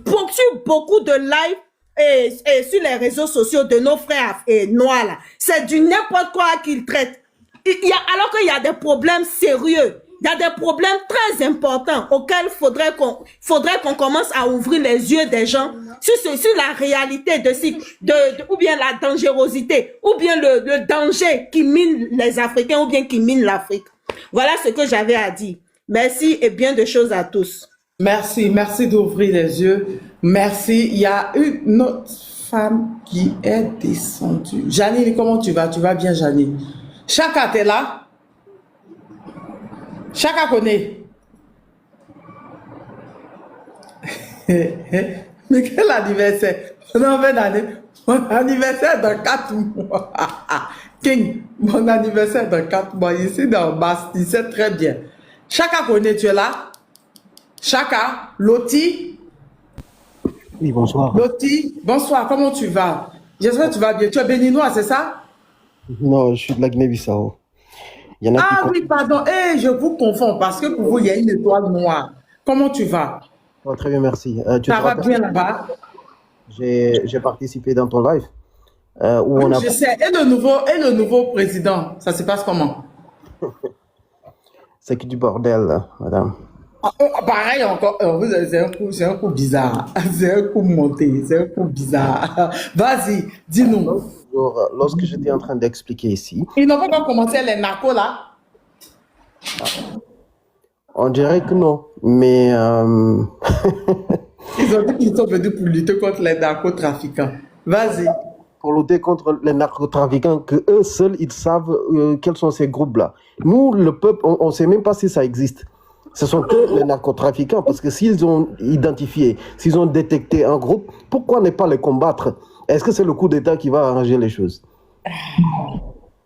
beaucoup de lives et sur les réseaux sociaux de nos frères noirs, là, c'est du n'importe quoi qu'ils traitent. Alors qu'il y a des problèmes sérieux. Il y a des problèmes très importants auxquels faudrait qu'on commence à ouvrir les yeux des gens sur la réalité ou bien la dangerosité, ou bien le danger qui mine les Africains, ou bien qui mine l'Afrique. Voilà ce que j'avais à dire. Merci et bien de choses à tous. Merci d'ouvrir les yeux. Merci. Il y a une autre femme qui est descendue. Janine, comment tu vas? Tu vas bien, Janine? Chaka, t'es là? Chaka connaît. Mais quel anniversaire? Non, mon anniversaire dans 4 mois. King, mon anniversaire dans 4 mois. Ici dans Bastille, c'est très bien. Chaka connaît, tu es là? Chaka, Loti? Oui, bonsoir. Loti, bonsoir, comment tu vas? J'espère que tu vas bien. Tu es béninois, c'est ça? Non, je suis de la Guinée-Bissau. Il y en a Ah oui, pardon. Je vous confonds parce que pour vous, il y a une étoile noire. Comment tu vas? Oh, très bien, merci. Ça va bien là-bas? J'ai participé dans ton live. Où on a... Je sais. Et le nouveau président, ça se passe comment? C'est que du bordel, là, madame. Pareil encore, c'est un coup bizarre. C'est un coup monté, c'est un coup bizarre. Vas-y, dis-nous. Lorsque j'étais en train d'expliquer ici... Ils n'ont pas commencé les narcos là? On dirait que non, mais... Ils ont dit qu'ils sont venus pour lutter contre les narcotrafiquants. Vas-y. Pour lutter contre les narcotrafiquants, que eux seuls, ils savent quels sont ces groupes-là. Nous, le peuple, on ne sait même pas si ça existe. Ce sont eux les narcotrafiquants, parce que s'ils ont identifié, s'ils ont détecté un groupe, pourquoi ne pas les combattre? Est-ce que c'est le coup d'État qui va arranger les choses?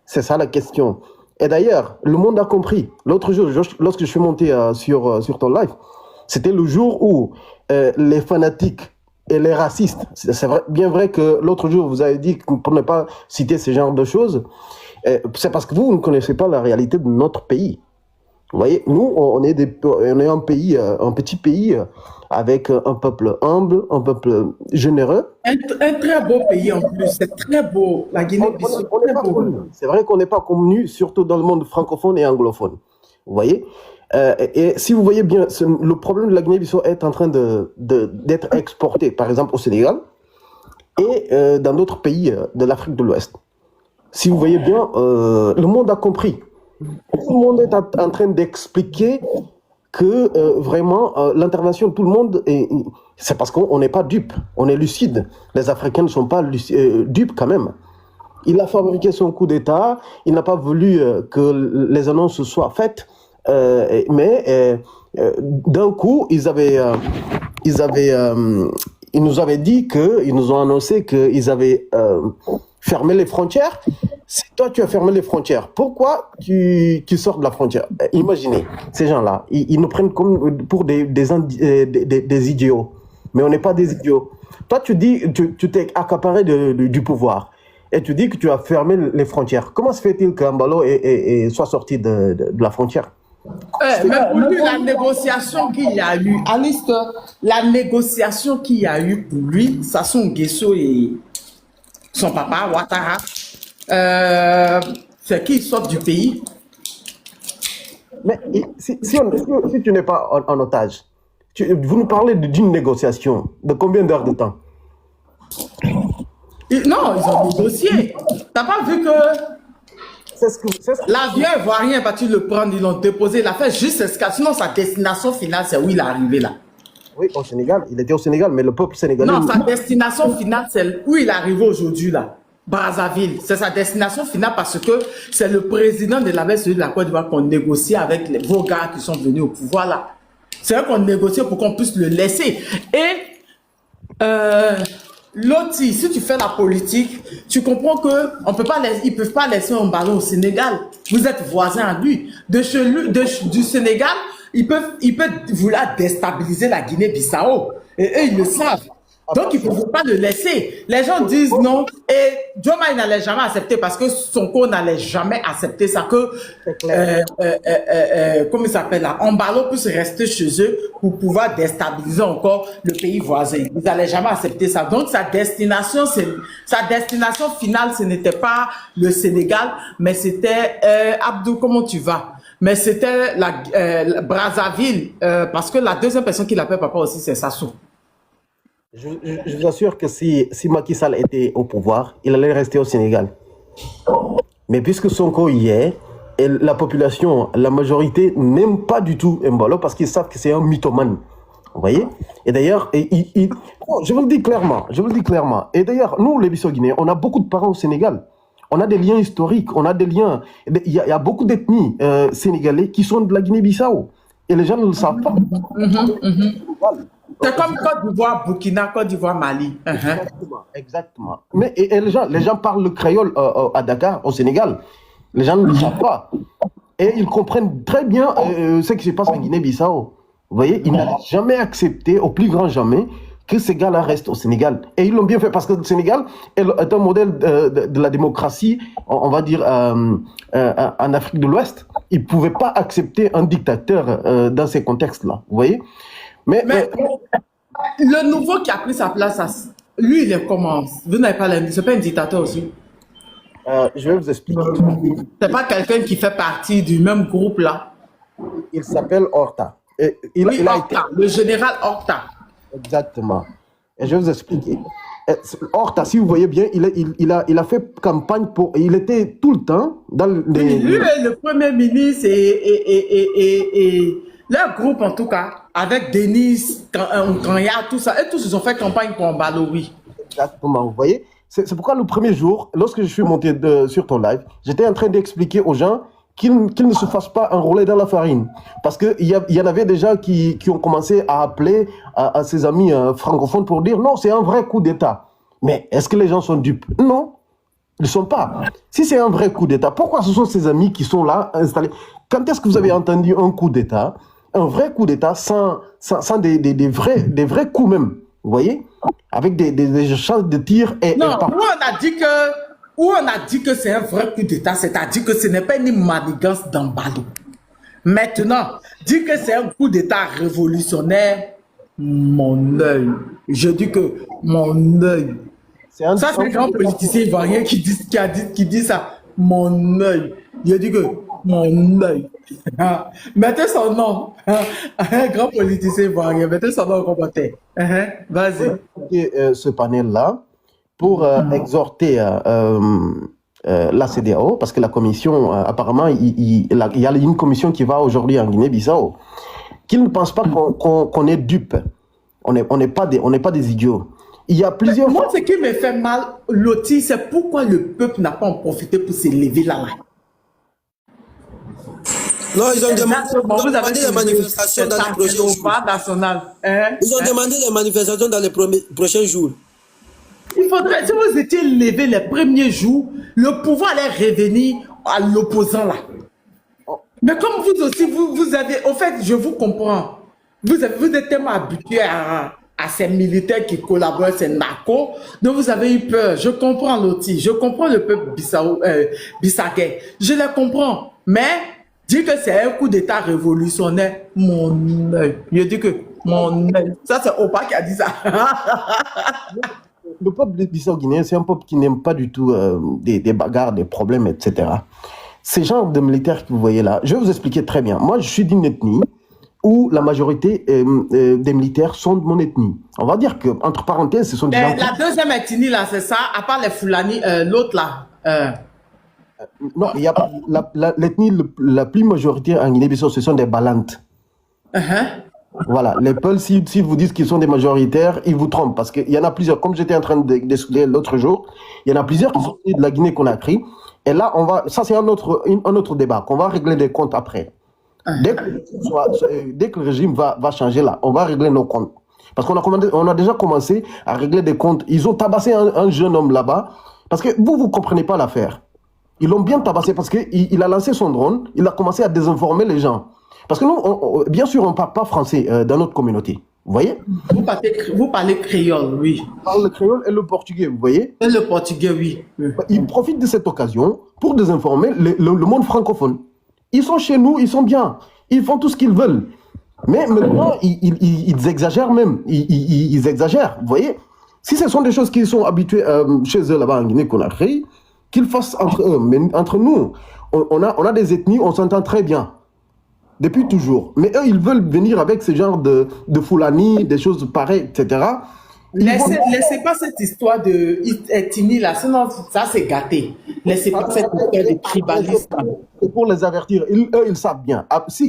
C'est ça la question. Et d'ailleurs, le monde a compris. L'autre jour, lorsque je suis monté sur ton live, c'était le jour où les fanatiques elle est raciste. C'est bien vrai que l'autre jour, vous avez dit que pour ne pas citer ce genre de choses, c'est parce que vous ne connaissez pas la réalité de notre pays. Vous voyez, nous, on est un pays, un petit pays avec un peuple humble, un peuple généreux. Un très beau pays en plus, c'est très beau. La Guinée-Bissau, très beau. C'est vrai qu'on n'est pas connu, surtout dans le monde francophone et anglophone. Vous voyez, et si vous voyez bien, le problème de la Guinée-Bissau est en train d'être exporté, par exemple au Sénégal et dans d'autres pays de l'Afrique de l'Ouest. Si vous voyez bien, le monde a compris. Tout le monde est en train d'expliquer que vraiment l'intervention de tout le monde, c'est parce qu'on n'est pas dupe, on est lucide. Les Africains ne sont pas dupes quand même. Il a fabriqué son coup d'État, il n'a pas voulu que les annonces soient faites, mais d'un coup, ils nous avaient dit ils nous ont annoncé qu'ils avaient fermé les frontières. Si toi tu as fermé les frontières, pourquoi tu sors de la frontière? Imaginez, ces gens-là, ils nous prennent comme pour des idiots. Mais on n'est pas des idiots. Toi, tu dis, tu t'es accaparé du pouvoir. Et tu dis que tu as fermé les frontières. Comment se fait-il qu'Embalo soit sorti de la frontière? Mais pour lui, la négociation qu'il y a eu, Aliste, la négociation qu'il y a eu pour lui, Sassou Nguesso et son papa, Ouattara, c'est qu'ils sortent du pays. Mais si tu n'es pas en otage, vous nous parlez d'une négociation de combien d'heures de temps? Non, ils ont négocié. T'as pas vu que l'avion ivoirien est parti le prendre, ils l'ont déposé, il a fait juste escale. Sinon, sa destination finale, c'est où il est arrivé là. Oui, au Sénégal. Il était au Sénégal, mais le peuple sénégalais... Non, sa destination finale, c'est où il est arrivé aujourd'hui là. Brazzaville. C'est sa destination finale parce que c'est le président de celui de la Côte d'Ivoire qu'on négocie avec vos gars qui sont venus au pouvoir là. C'est eux qu'on négocie pour qu'on puisse le laisser. Et l'autre, si tu fais la politique, tu comprends que on peut pas ils peuvent pas laisser un ballon au Sénégal. Vous êtes voisins à lui. De chez lui, du Sénégal, ils peuvent vouloir déstabiliser la Guinée-Bissau. Et eux, ils le savent. Donc, ils ne peuvent pas le laisser. Les gens disent non. Et Diomaye n'allait jamais accepter parce que Sonko n'allait jamais accepter ça. Que, comment il s'appelle là, Embalo puisse rester chez eux pour pouvoir déstabiliser encore le pays voisin. Ils n'allaient jamais accepter ça. Donc, sa destination finale, ce n'était pas le Sénégal, mais c'était Abdou, comment tu vas? Mais c'était la Brazzaville, parce que la deuxième personne qui l'appelle papa aussi, c'est Sassou. Je vous assure que si Macky Sall était au pouvoir, il allait rester au Sénégal. Mais puisque Sonko y est, et la population, la majorité, n'aime pas du tout Embalo parce qu'ils savent que c'est un mythomane. Vous voyez? Et d'ailleurs, je vous le dis clairement, Et d'ailleurs, nous, les Bissau-Guinéens, on a beaucoup de parents au Sénégal. On a des liens historiques, on a des liens... Il y a beaucoup d'ethnies sénégalais qui sont de la Guinée-Bissau. Et les gens ne le savent pas. C'est comme Côte d'Ivoire, Burkina, Côte d'Ivoire, Mali. Exactement. Mais et les gens parlent le créole à Dakar, au Sénégal. Les gens ne le savent pas. Et ils comprennent très bien ce qui se passe en Guinée-Bissau. Vous voyez, ils n'ont jamais accepté, au plus grand jamais, que ces gars-là restent au Sénégal. Et ils l'ont bien fait parce que le Sénégal est un modèle de la démocratie, on va dire, en Afrique de l'Ouest. Ils ne pouvaient pas accepter un dictateur dans ces contextes-là. Vous voyez? Mais le nouveau qui a pris sa place, lui, il est comment? Vous n'avez pas c'est pas un dictateur aussi? Je vais vous expliquer. C'est pas quelqu'un qui fait partie du même groupe là? Il s'appelle Horta. Horta, le général Horta. Exactement. Et je vais vous expliquer. Horta, si vous voyez bien, il a fait campagne pour... Il était tout le temps dans les... Lui est le premier ministre et leur groupe en tout cas, avec Denis, Kanya, tout ça, et tous ils ont fait campagne pour Embalo, oui. Exactement, vous voyez. C'est pourquoi le premier jour, lorsque je suis monté sur ton live, j'étais en train d'expliquer aux gens qu'ils ne se fassent pas enrôler dans la farine. Parce qu'il y en avait des gens qui ont commencé à appeler à ses amis francophones pour dire non, c'est un vrai coup d'État. Mais est-ce que les gens sont dupes? Non, ils ne sont pas. Si c'est un vrai coup d'État, pourquoi ce sont ces amis qui sont là installés? Quand est-ce que vous avez entendu un coup d'État? Un vrai coup d'État sans des vrais coups même. Vous voyez? avec des chances de tir et Non, pas. où on a dit que c'est un vrai coup d'État, c'est-à-dire que ce n'est pas une manigance d'Embalo. Maintenant, dire que c'est un coup d'État révolutionnaire, mon œil. Je dis que mon œil. Ça, c'est un grand politicien ivoirien qui dit ça. Mon œil. Je dis que mon œil. Mettez son nom. Un grand politicien ivoirien. Mettez son nom au commentaire. Vas-y. Ce panel-là pour exhorter la CEDEAO, parce que la commission, apparemment, il y a une commission qui va aujourd'hui en Guinée-Bissau, qu'ils ne pensent pas qu'on est dupe. On n'est pas des idiots. Il y a plusieurs... Moi, ce qui me fait mal, Loti, c'est pourquoi le peuple n'a pas en profité pour s'élever là. Non, ils ont demandé des manifestations dans les prochains jours. Ils ont demandé des manifestations dans les prochains jours. Il faudrait, si vous étiez levé les premiers jours, le pouvoir allait revenir à l'opposant là. Mais comme vous aussi, vous avez, au fait, je vous comprends. Vous êtes tellement habitué à ces militaires qui collaborent, ces narcos, donc vous avez eu peur. Je comprends Loti, je comprends le peuple bissagais, je les comprends. Mais dire que c'est un coup d'État révolutionnaire, mon œil. Je dis que mon œil. Ça, c'est Opa qui a dit ça. Le peuple bissau-guinéen, c'est un peuple qui n'aime pas du tout des bagarres, des problèmes, etc. Ces genres de militaires que vous voyez là, je vais vous expliquer très bien. Moi, je suis d'une ethnie où la majorité des militaires sont de mon ethnie. On va dire que, entre parenthèses, ce sont des gens... La deuxième ethnie, là, c'est ça, à part les Fulani, l'autre, là. Non, il y a pas... L'ethnie la plus majoritaire en Guinée-Bissau, ce sont des Balantes. Voilà, les Peuls, s'ils vous disent qu'ils sont des majoritaires, ils vous trompent, parce qu'il y en a plusieurs, comme j'étais en train d'expliquer l'autre jour, il y en a plusieurs qui sont de la Guinée-Conakry, et là, ça c'est un autre débat, qu'on va régler des comptes après. Dès que le régime va changer là, on va régler nos comptes. Parce qu'on a déjà commencé à régler des comptes. Ils ont tabassé un jeune homme là-bas, parce que vous comprenez pas l'affaire. Ils l'ont bien tabassé parce qu'il a lancé son drone, il a commencé à désinformer les gens. Parce que nous, bien sûr, on ne parle pas français dans notre communauté. Vous voyez? Vous parlez créole, oui. On parle le créole et le portugais, vous voyez? Et le portugais, oui. Ils profitent de cette occasion pour désinformer le monde francophone. Ils sont chez nous, ils sont bien. Ils font tout ce qu'ils veulent. Mais maintenant, ils exagèrent même. Ils exagèrent, vous voyez? Si ce sont des choses qu'ils sont habitués chez eux là-bas en Guinée-Conakry, qu'ils fassent entre eux. Mais entre nous, on a des ethnies, on s'entend très bien. Depuis toujours. Mais eux, ils veulent venir avec ce genre de Fulani, des choses pareilles, etc. Laissez pas cette histoire de ethnie là, sinon ça c'est gâté. Laissez pas cette histoire de tribalisme. C'est pour les avertir. Eux, ils savent bien.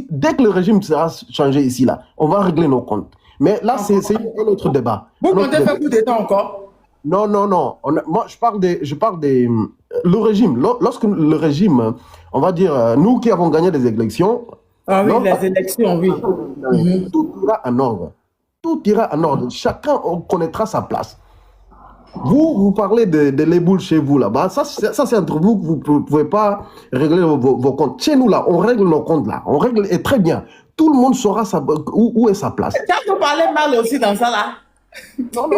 Dès que le régime sera changé ici, là, on va régler nos comptes. Mais là, c'est un autre débat. Vous comptez faire coup d'État encore? Non. Moi, je parle des... Le régime. Lorsque le régime, on va dire, nous qui avons gagné des élections... Ah oui, les élections, oui. Tout ira en ordre. Tout ira en ordre. Chacun connaîtra sa place. Vous parlez de les boules chez vous là-bas. Ça c'est entre vous. Vous ne pouvez pas régler vos comptes. Chez nous là, on règle nos comptes là. On règle et très bien. Tout le monde saura où est sa place. Tu as parlé mal aussi dans ça là. Non.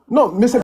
Non, mais c'est